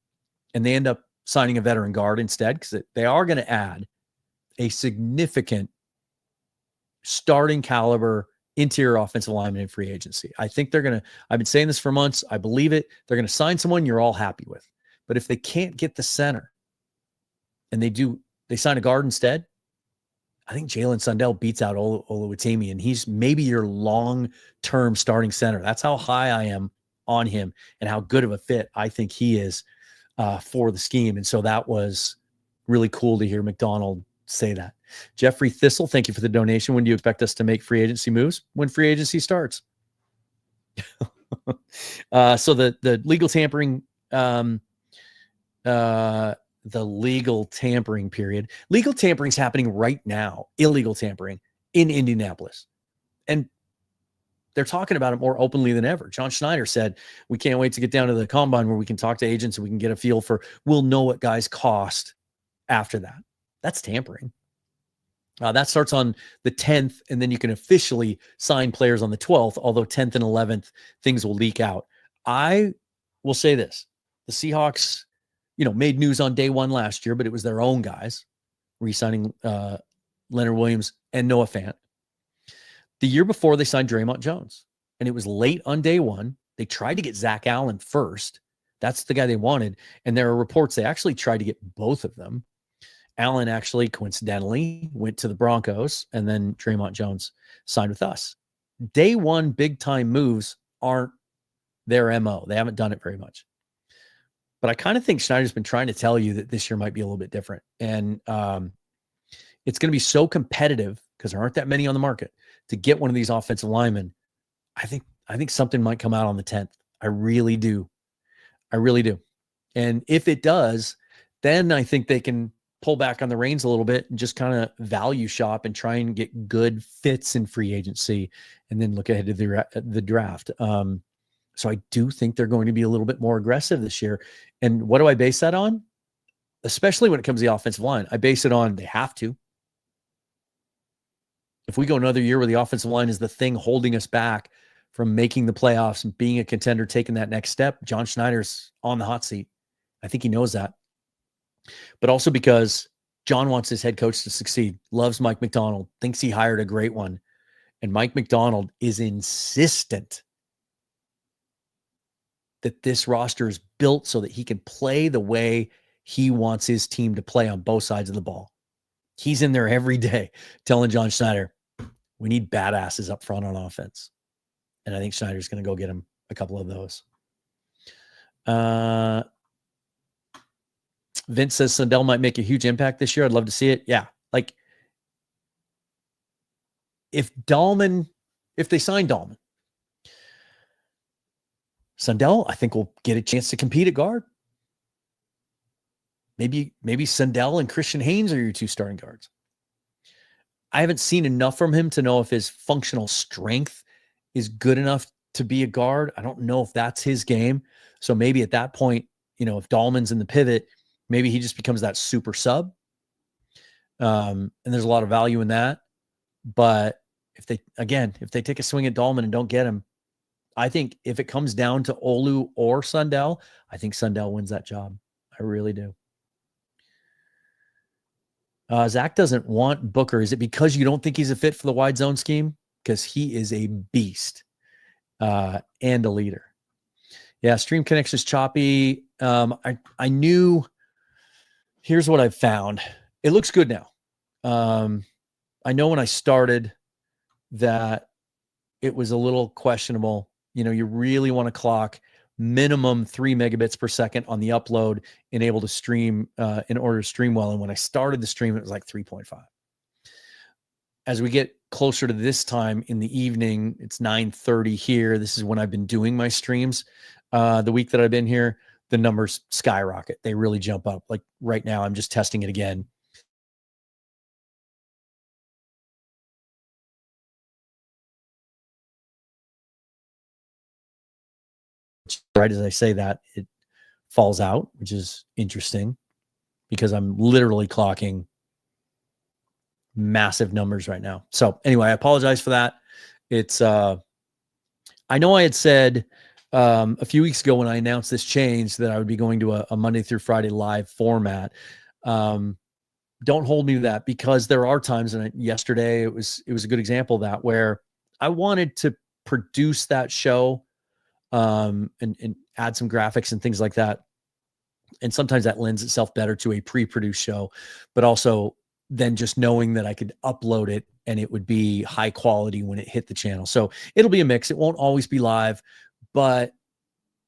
and they end up signing a veteran guard instead, because they are going to add a significant starting caliber interior offensive lineman in free agency. I think they're going to, I've been saying this for months. I believe it. They're going to sign someone you're all happy with. But if they can't get the center and they sign a guard instead, I think Jalen Sundell beats out Oluwatimi, and he's maybe your long-term starting center. That's how high I am on him and how good of a fit I think he is for the scheme. And so that was really cool to hear McDonald say that. Jeffrey Thistle, thank you for the donation. When do you expect us to make free agency moves? When free agency starts. So the legal tampering, the legal tampering period. Legal tampering is happening right now. Illegal tampering in Indianapolis. And they're talking about it more openly than ever. John Schneider said, we can't wait to get down to the combine where we can talk to agents and we can get a feel for, we'll know what guys cost after that. That's tampering. That starts on the 10th, and then you can officially sign players on the 12th, although 10th and 11th, things will leak out. I will say this. The Seahawks, made news on day one last year, but it was their own guys re-signing Leonard Williams and Noah Fant. The year before, they signed Draymond Jones, and it was late on day one. They tried to get Zach Allen first. That's the guy they wanted, and there are reports they actually tried to get both of them. Allen actually, coincidentally, went to the Broncos, and then Draymond Jones signed with us. Day one big-time moves aren't their MO. They haven't done it very much. But I kind of think Schneider's been trying to tell you that this year might be a little bit different. And it's going to be so competitive because there aren't that many on the market to get one of these offensive linemen. I think something might come out on the 10th. I really do. And if it does, then I think they can pull back on the reins a little bit and just kind of value shop and try and get good fits in free agency and then look ahead to the draft. So I do think they're going to be a little bit more aggressive this year. And what do I base that on? Especially when it comes to the offensive line. I base it on they have to. If we go another year where the offensive line is the thing holding us back from making the playoffs and being a contender, taking that next step, John Schneider's on the hot seat. I think he knows that. But also because John wants his head coach to succeed, loves Mike Macdonald, thinks he hired a great one. And Mike Macdonald is insistent that this roster is built so that he can play the way he wants his team to play on both sides of the ball. He's in there every day telling John Schneider, we need badasses up front on offense. And I think Schneider's going to go get him a couple of those. Vince says Sundell might make a huge impact this year. I'd love to see it. Yeah. Like if they sign Dahlman, Sundell, I think will get a chance to compete at guard. Maybe Sundell and Christian Haynes are your two starting guards. I haven't seen enough from him to know if his functional strength is good enough to be a guard. I don't know if that's his game. So maybe at that point, if Dahlman's in the pivot, maybe he just becomes that super sub. And there's a lot of value in that. But if they take a swing at Dahlman and don't get him, I think if it comes down to Olu or Sundell, I think Sundell wins that job. I really do. Zach doesn't want Booker. Is it because you don't think he's a fit for the wide zone scheme? Because he is a beast and a leader. Yeah, stream connection's choppy. I knew. Here's what I've found. It looks good now. I know when I started that it was a little questionable. You really want to clock minimum 3 megabits per second on the upload and able to stream in order to stream well. And when I started the stream, it was like 3.5. As we get closer to this time in the evening, it's 9:30 here. This is when I've been doing my streams. The week that I've been here, the numbers skyrocket. They really jump up. Like right now, I'm just testing it again. Right as I say that, it falls out, which is interesting because I'm literally clocking massive numbers right now. So anyway, I apologize for that. It's I know I had said a few weeks ago when I announced this change that I would be going to a Monday through Friday live format. Don't hold me to that because there are times, and yesterday it was a good example of that, where I wanted to produce that show and add some graphics and things like that. And sometimes that lends itself better to a pre-produced show, but also then just knowing that I could upload it and it would be high quality when it hit the channel. So it'll be a mix. It won't always be live, but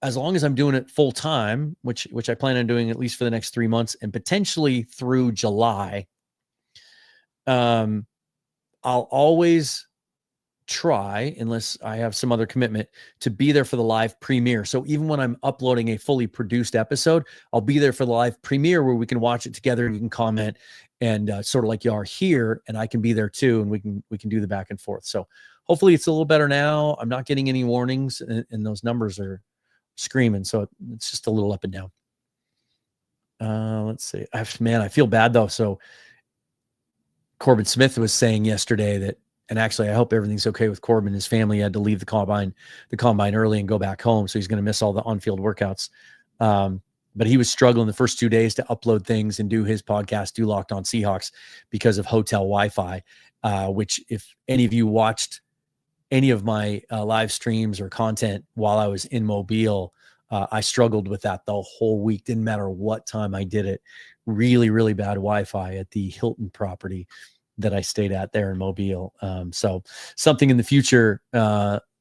as long as I'm doing it full time, which I plan on doing at least for the next 3 months and potentially through July, I'll always try, unless I have some other commitment, to be there for the live premiere. So even when I'm uploading a fully produced episode, I'll be there for the live premiere where we can watch it together and you can comment and sort of like you are here, and I can be there too, and we can do the back and forth. So hopefully it's a little better now. I'm not getting any warnings, and those numbers are screaming. So it's just a little up and down. Let's see. I feel bad though. So Corbin Smith was saying yesterday that, and actually I hope everything's okay with Corbin. His family had to leave the combine early and go back home. So he's going to miss all the on-field workouts. But he was struggling the first 2 days to upload things and do his podcast, Do Locked On Seahawks, because of hotel Wi-Fi, which if any of you watched any of my live streams or content while I was in Mobile, I struggled with that the whole week. Didn't matter what time I did it. Really, really bad Wi-Fi at the Hilton property that I stayed at there in Mobile. So something in the future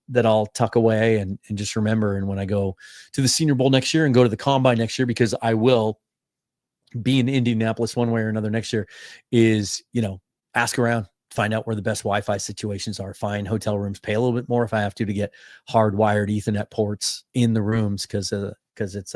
that I'll tuck away and just remember. And when I go to the Senior Bowl next year and go to the Combine next year, because I will be in Indianapolis one way or another next year, is, ask around, find out where the best Wi-Fi situations are, find hotel rooms, pay a little bit more if I have to get hardwired Ethernet ports in the rooms because it's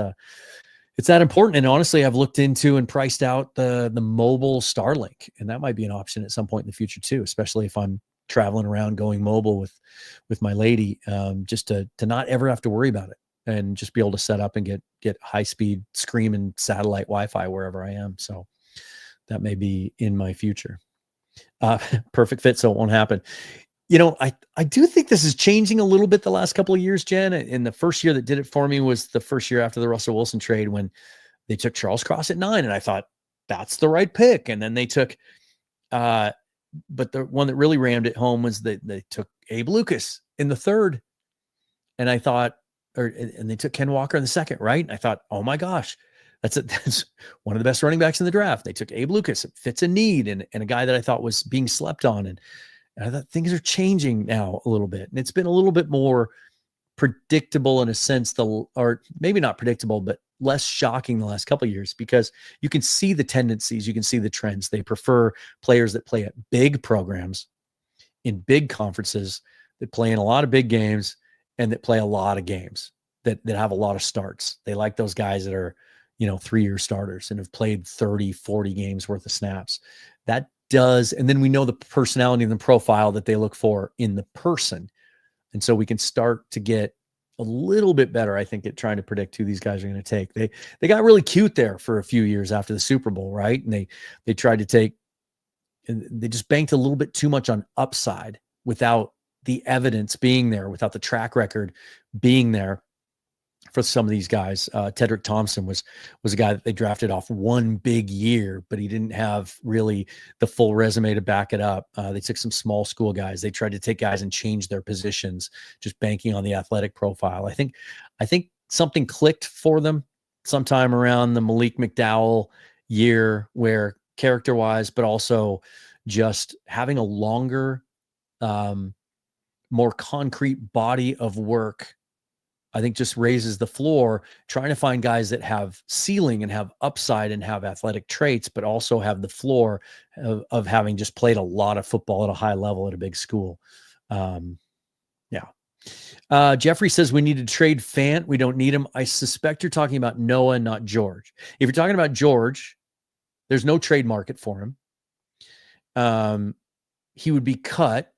that important. And honestly, I've looked into and priced out the mobile Starlink, and that might be an option at some point in the future too, especially if I'm traveling around going mobile with my lady, just to not ever have to worry about it and just be able to set up and get high speed screaming satellite Wi-Fi wherever I am. So that may be in my future. Perfect fit, so it won't happen. I do think this is changing a little bit the last couple of years, Jen. And the first year that did it for me was the first year after the Russell Wilson trade when they took Charles Cross at 9. And I thought that's the right pick. And then they took, but the one that really rammed it home was that they took Abe Lucas in the 3rd. And I thought, and they took Ken Walker in the 2nd, right? And I thought, oh my gosh, that's one of the best running backs in the draft. They took Abe Lucas. It fits a need and a guy that I thought was being slept on. And I thought things are changing now a little bit. And it's been a little bit more predictable in a sense, or maybe not predictable, but less shocking the last couple of years, because you can see the tendencies, you can see the trends. They prefer players that play at big programs in big conferences, that play in a lot of big games, and that play a lot of games, that have a lot of starts. They like those guys that are, 3-year starters and have played 30, 40 games worth of snaps. That does, and then we know the personality and the profile that they look for in the person. And so we can start to get a little bit better, I think, at trying to predict who these guys are going to take. They got really cute there for a few years after the Super Bowl, right? And they tried to take, and they just banked a little bit too much on upside without the evidence being there, without the track record being there for some of these guys. Tedrick Thompson was a guy that they drafted off one big year, but he didn't have really the full resume to back it up. They took some small school guys. They tried to take guys and change their positions, just banking on the athletic profile. I think something clicked for them sometime around the Malik McDowell year, where character-wise, but also just having a longer, more concrete body of work, I think just raises the floor, trying to find guys that have ceiling and have upside and have athletic traits, but also have the floor of having just played a lot of football at a high level at a big school. Jeffrey says we need to trade Fant. We don't need him. I suspect you're talking about Noah, not George. If you're talking about George, there's no trade market for him. He would be cut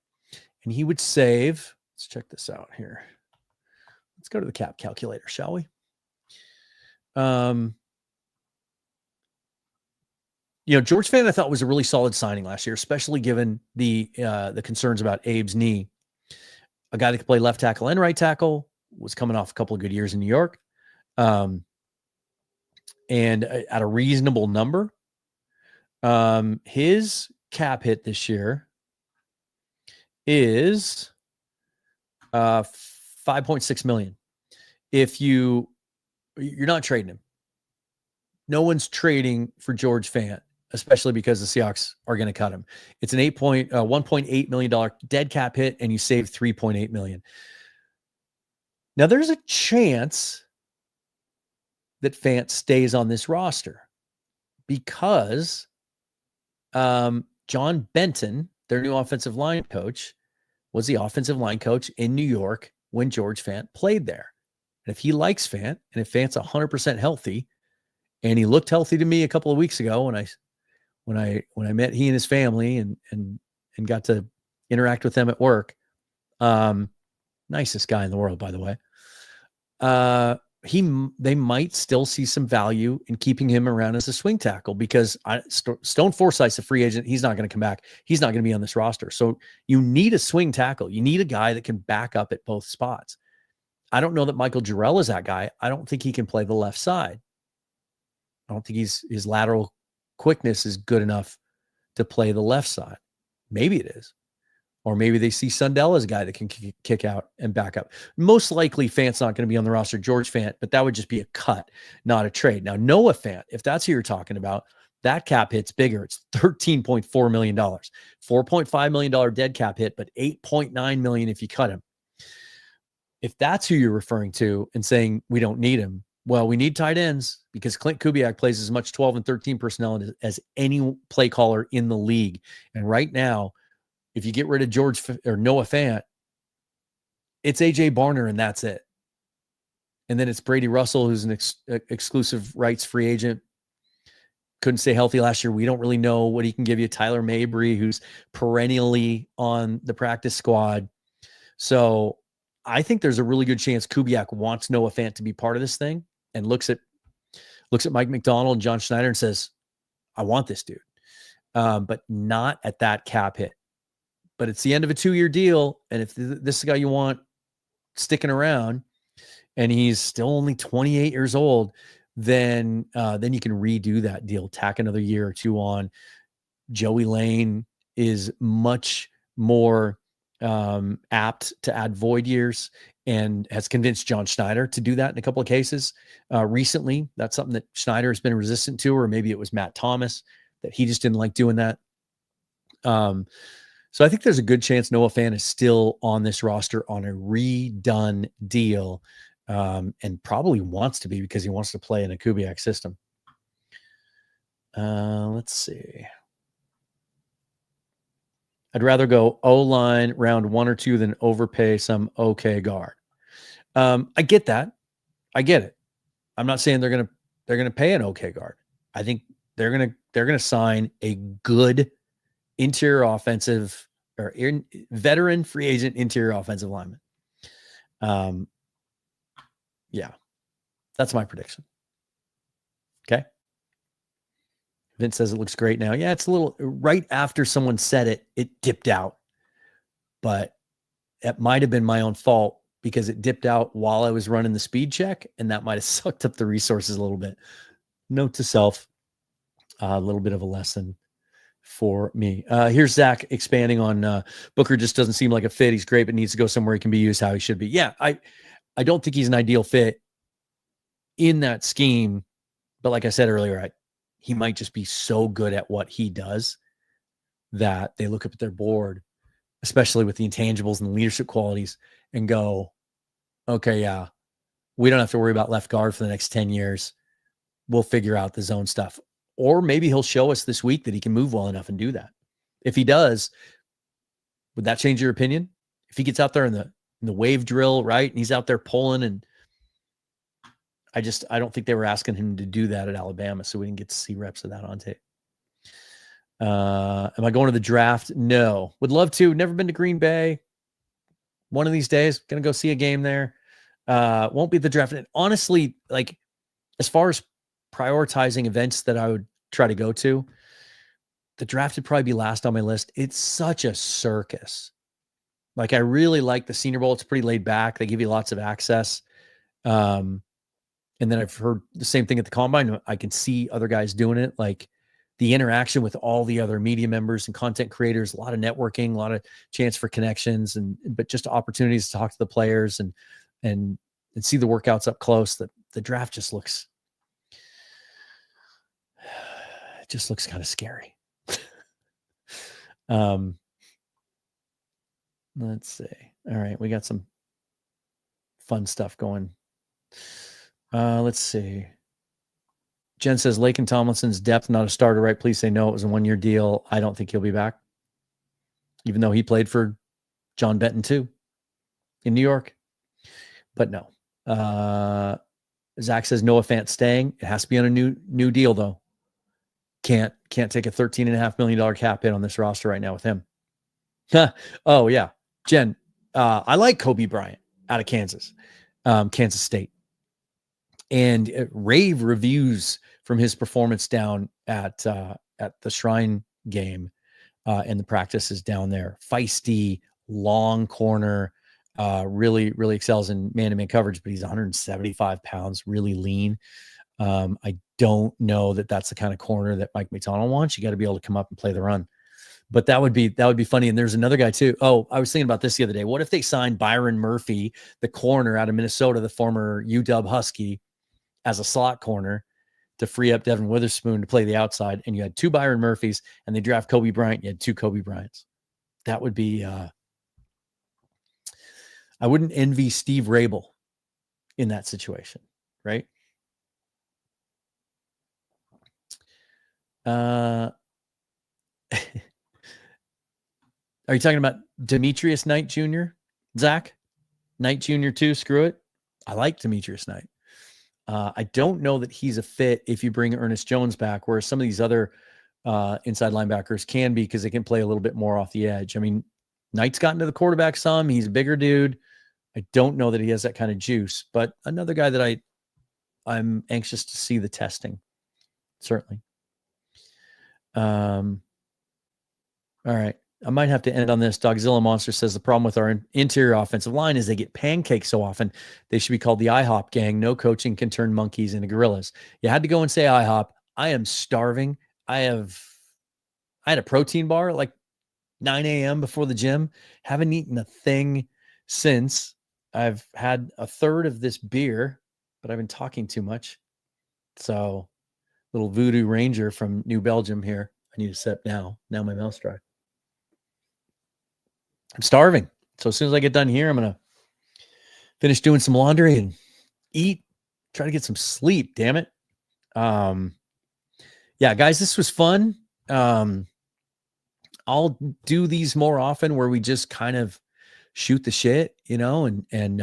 and he would save. Let's check this out here. Let's go to the cap calculator, shall we? George Fant, I thought, was a really solid signing last year, especially given the concerns about Abe's knee. A guy that could play left tackle and right tackle, was coming off a couple of good years in New York, and at a reasonable number. His cap hit this year is $5.6 million. If you're not trading him, no one's trading for George Fant, especially because the Seahawks are going to cut him. It's an $1.8 million dead cap hit, and you save $3.8 million. Now, there's a chance that Fant stays on this roster because John Benton, their new offensive line coach, was the offensive line coach in New York when George Fant played there. And if he likes Fant, and if Fant's 100% healthy, and he looked healthy to me a couple of weeks ago when I met he and his family and got to interact with them at work, nicest guy in the world, by the way. They might still see some value in keeping him around as a swing tackle because Stone Forsythe's a free agent. He's not going to come back. He's not going to be on this roster. So you need a swing tackle. You need a guy that can back up at both spots. I don't know that Michael Jarrell is that guy. I don't think he can play the left side. I don't think his lateral quickness is good enough to play the left side. Maybe it is. Or maybe they see Sundell as a guy that can kick out and back up. Most likely, Fant's not going to be on the roster, George Fant, but that would just be a cut, not a trade. Now, Noah Fant, if that's who you're talking about, that cap hit's bigger. It's $13.4 million. $4.5 million dead cap hit, but $8.9 million if you cut him. If that's who you're referring to and saying we don't need him, well, we need tight ends because Clint Kubiak plays as much 12 and 13 personnel as any play caller in the league. And right now, if you get rid of George or Noah Fant, it's AJ Barner and that's it. And then it's Brady Russell, who's an exclusive rights free agent. Couldn't stay healthy last year. We don't really know what he can give you. Tyler Mabry, who's perennially on the practice squad. So I think there's a really good chance Kubiak wants Noah Fant to be part of this thing and looks at Mike McDonald and John Schneider and says, I want this dude. But not at that cap hit. but it's the end of a 2-year deal. And if this is the guy you want sticking around and he's still only 28 years old, then you can redo that deal, tack another year or two on. Joey Lane is much more apt to add void years and has convinced John Schneider to do that in a couple of cases recently. That's something that Schneider has been resistant to, or maybe it was Matt Thomas that he just didn't like doing that. So I think there's a good chance Noah Fant is still on this roster on a redone deal, and probably wants to be because he wants to play in a Kubiak system. Let's see. I'd rather go O-line round 1 or 2 than overpay some okay guard. I get that. I get it. I'm not saying they're gonna pay an okay guard. I think they're gonna sign a good interior offensive or veteran free agent interior offensive lineman. Yeah, that's my prediction. Okay. Vince says it looks great now. Yeah, it's a little right after someone said it, it dipped out, but it might have been my own fault because it dipped out while I was running the speed check, and that might have sucked up the resources a little bit. Note to self, a little bit of a lesson for me. Here's Zach expanding on Booker just doesn't seem like a fit. He's great, but needs to go somewhere he can be used how he should be. Yeah, I don't think he's an ideal fit in that scheme, but like I said earlier, he might just be so good at what he does that they look up at their board, especially with the intangibles and the leadership qualities, and go, okay, yeah, we don't have to worry about left guard for the next 10 years. We'll figure out the zone stuff. Or maybe he'll show us this week that he can move well enough and do that. If he does, would that change your opinion? If he gets out there in the wave drill, right, and he's out there pulling, and I don't think they were asking him to do that at Alabama, so we didn't get to see reps of that on tape. Am I going to the draft? No. Would love to. Never been to Green Bay. One of these days, going to go see a game there. Won't be the draft. And honestly, like, as far as prioritizing events that I would try to go to, the draft would probably be last on my list. It's such a circus. Like, I really like the Senior Bowl. It's pretty laid back. They give you lots of access. And then I've heard the same thing at the Combine. I can see other guys doing it, like the interaction with all the other media members and content creators, a lot of networking, a lot of chance for connections, but just opportunities to talk to the players and see the workouts up close. The draft just looks kind of scary. Let's see. All right, we got some fun stuff going. Let's see. Jen says, Laken Tomlinson's depth, not a starter, right? Please say no. It was a 1-year deal. I don't think he'll be back, even though he played for John Benton too in New York. But no. Zach says Noah Fant staying. It has to be on a new deal, though. Can't take a $13.5 million cap hit on this roster right now with him. Oh, yeah. Jen, I like Kobe Bryant out of Kansas State. And rave reviews from his performance down at the Shrine game and the practices down there. Feisty, long corner, really, really excels in man-to-man coverage, but he's 175 pounds, really lean. I don't know that that's the kind of corner that Mike McDonald wants. You got to be able to come up and play the run. But that would be funny. And there's another guy too. Oh, I was thinking about this the other day. What if they signed Byron Murphy, the corner out of Minnesota, the former UW Husky, as a slot corner to free up Devin Witherspoon to play the outside, and you had 2 Byron Murphys, and they draft Kobe Bryant. You had 2 Kobe Bryants. That would be, I wouldn't envy Steve Rabel in that situation, right? Are you talking about Demetrius Knight Jr., Zach? Knight Jr. too, screw it. I like Demetrius Knight. I don't know that he's a fit if you bring Ernest Jones back, whereas some of these other inside linebackers can be because they can play a little bit more off the edge. I mean, Knight's gotten to the quarterback some. He's a bigger dude. I don't know that he has that kind of juice, but another guy that I'm anxious to see the testing, certainly. All right. I might have to end on this. Dogzilla Monster says the problem with our interior offensive line is they get pancaked so often. They should be called the IHOP gang. No coaching can turn monkeys into gorillas. You had to go and say IHOP. I am starving. I had a protein bar at like 9 a.m. before the gym. Haven't eaten a thing since. I've had a third of this beer, but I've been talking too much. So, little Voodoo Ranger from New Belgium here. I need a sip now. Now my mouth's dry. I'm starving. So as soon as I get done here, I'm going to finish doing some laundry and eat, try to get some sleep, damn it. Yeah, guys, this was fun. I'll do these more often where we just kind of shoot the shit, and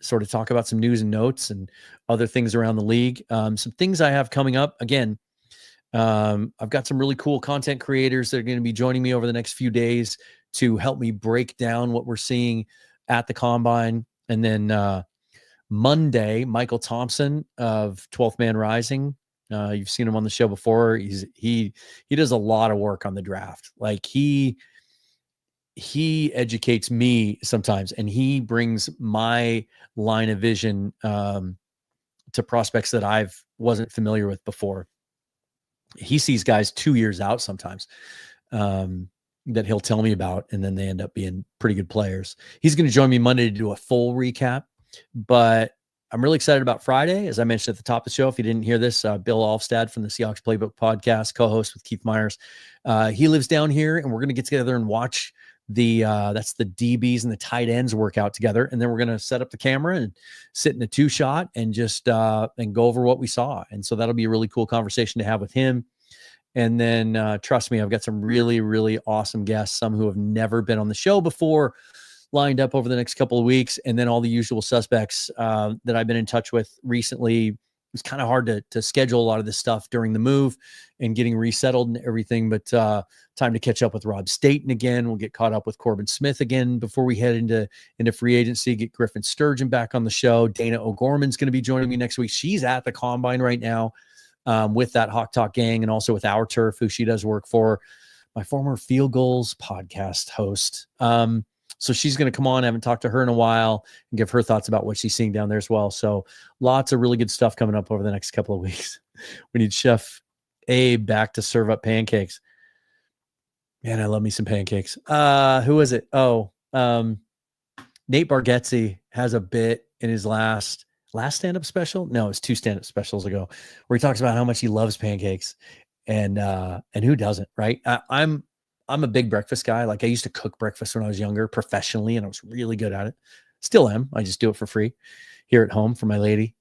sort of talk about some news and notes and other things around the league. Some things I have coming up. Again, I've got some really cool content creators that are going to be joining me over the next few days to help me break down what we're seeing at the combine. And then Monday, Michael Thompson of 12th Man Rising. You've seen him on the show before. He does a lot of work on the draft. Like he educates me sometimes, and he brings my line of vision to prospects that I've wasn't familiar with before. He sees guys 2 years out sometimes that he'll tell me about, and then they end up being pretty good players. He's going to join me Monday to do a full recap, but I'm really excited about Friday. As I mentioned at the top of the show, if you didn't hear this, Bill Alfstad from the Seahawks Playbook podcast, co-host with Keith Myers. He lives down here, and we're going to get together and watch that's the DBs and the tight ends work out together. And then we're going to set up the camera and sit in a 2-shot and just and go over what we saw. And so that'll be a really cool conversation to have with him. And then trust me, I've got some really, really awesome guests, some who have never been on the show before, lined up over the next couple of weeks. And then all the usual suspects that I've been in touch with recently. It was kind of hard to schedule a lot of this stuff during the move and getting resettled and everything, but time to catch up with Rob Staten again. We'll get caught up with Corbin Smith again before we head into free agency, get Griffin Sturgeon back on the show. Dana O'Gorman's going to be joining me next week. She's at the combine right now with that Hawk Talk gang, and also with Our Turf, who she does work for, my former Field Goals podcast host. So she's going to come on. I haven't talked to her in a while and give her thoughts about what she's seeing down there as well. So lots of really good stuff coming up over the next couple of weeks. We need Chef Abe back to serve up pancakes. Man, I love me some pancakes. Who is it? Nate Bargatze has a bit in his last stand-up special. No, it's 2 stand-up specials ago, where he talks about how much he loves pancakes, and who doesn't, right? I'm a big breakfast guy. Like, I used to cook breakfast when I was younger professionally, and I was really good at it. Still am. I just do it for free here at home for my lady.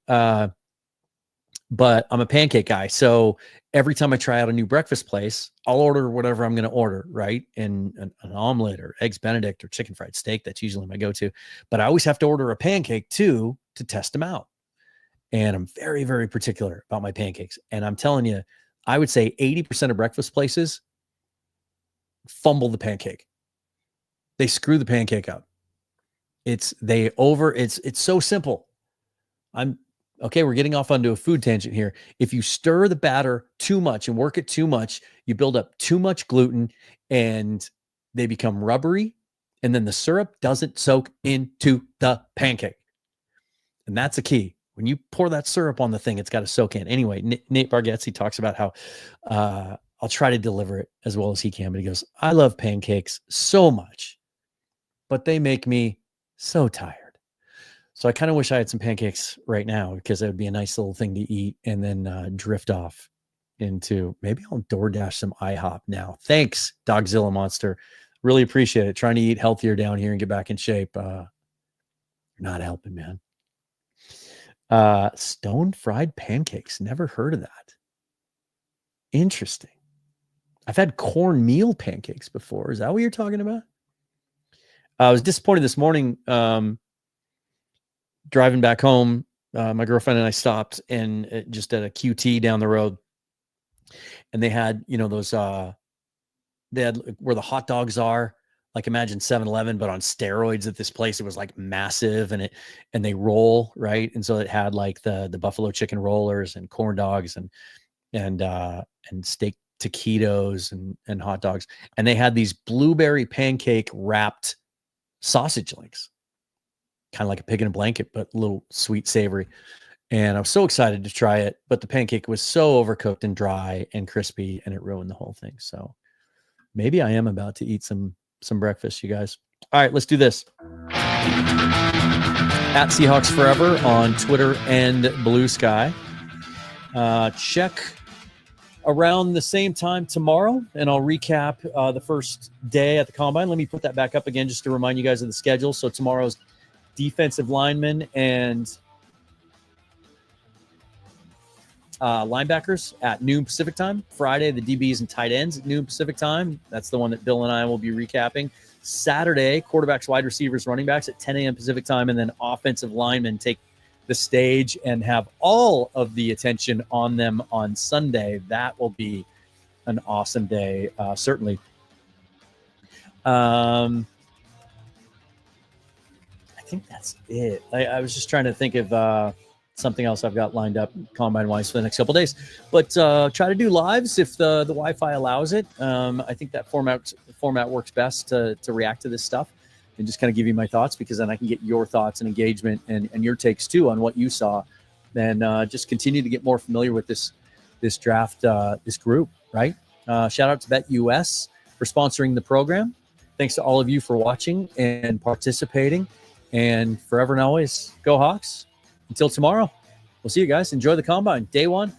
But I'm a pancake guy. So every time I try out a new breakfast place, I'll order whatever I'm going to order, right? And an omelet or eggs Benedict or chicken fried steak. That's usually my go-to. But I always have to order a pancake too to test them out. And I'm very, very particular about my pancakes. And I'm telling you, I would say 80% of breakfast places fumble the pancake. They screw the pancake up. It's so simple. We're getting off onto a food tangent here. If you stir the batter too much and work it too much, you build up too much gluten and they become rubbery, and then the syrup doesn't soak into the pancake. And that's a key. When you pour that syrup on the thing, it's got to soak in. Anyway, Nate Bargatze talks about how I'll try to deliver it as well as he can, but he goes, I love pancakes so much, but they make me so tired. So I kind of wish I had some pancakes right now, because that would be a nice little thing to eat and then drift off into, maybe I'll DoorDash some IHOP now. Thanks, Dogzilla Monster. Really appreciate it. Trying to eat healthier down here and get back in shape. Not helping, man. Stone fried pancakes. Never heard of that. Interesting. I've had cornmeal pancakes before. Is that what you're talking about? I was disappointed this morning. Driving back home, my girlfriend and I stopped and just at a QT down the road, and they had, those, they had where the hot dogs are, like imagine 7-Eleven, but on steroids at this place. It was like massive, and they roll, right. And so it had like the buffalo chicken rollers and corn dogs and steak taquitos and hot dogs. And they had these blueberry pancake wrapped sausage links, kind of like a pig in a blanket, but a little sweet, savory. And I was so excited to try it, but the pancake was so overcooked and dry and crispy, and it ruined the whole thing. So maybe I am about to eat some breakfast, you guys. All right, let's do this. At Seahawks Forever on Twitter and Blue Sky. Check around the same time tomorrow, and I'll recap the first day at the Combine. Let me put that back up again just to remind you guys of the schedule. So tomorrow's defensive linemen and linebackers at noon Pacific time. Friday, the DBs and tight ends at noon Pacific time. That's the one that Bill and I will be recapping. Saturday, quarterbacks, wide receivers, running backs at 10 a.m. Pacific time, and then offensive linemen take the stage and have all of the attention on them on Sunday. That will be an awesome day, certainly. I think that's it. I was just trying to think of something else I've got lined up Combine-wise for the next couple of days. But try to do lives if the Wi-Fi allows it. I think that format works best to react to this stuff and just kind of give you my thoughts, because then I can get your thoughts and engagement and your takes too on what you saw. Then just continue to get more familiar with this draft, this group, right? Shout out to BetUS for sponsoring the program. Thanks to all of you for watching and participating. And forever and always, go Hawks. Until tomorrow, we'll see you guys. Enjoy the Combine. Day one.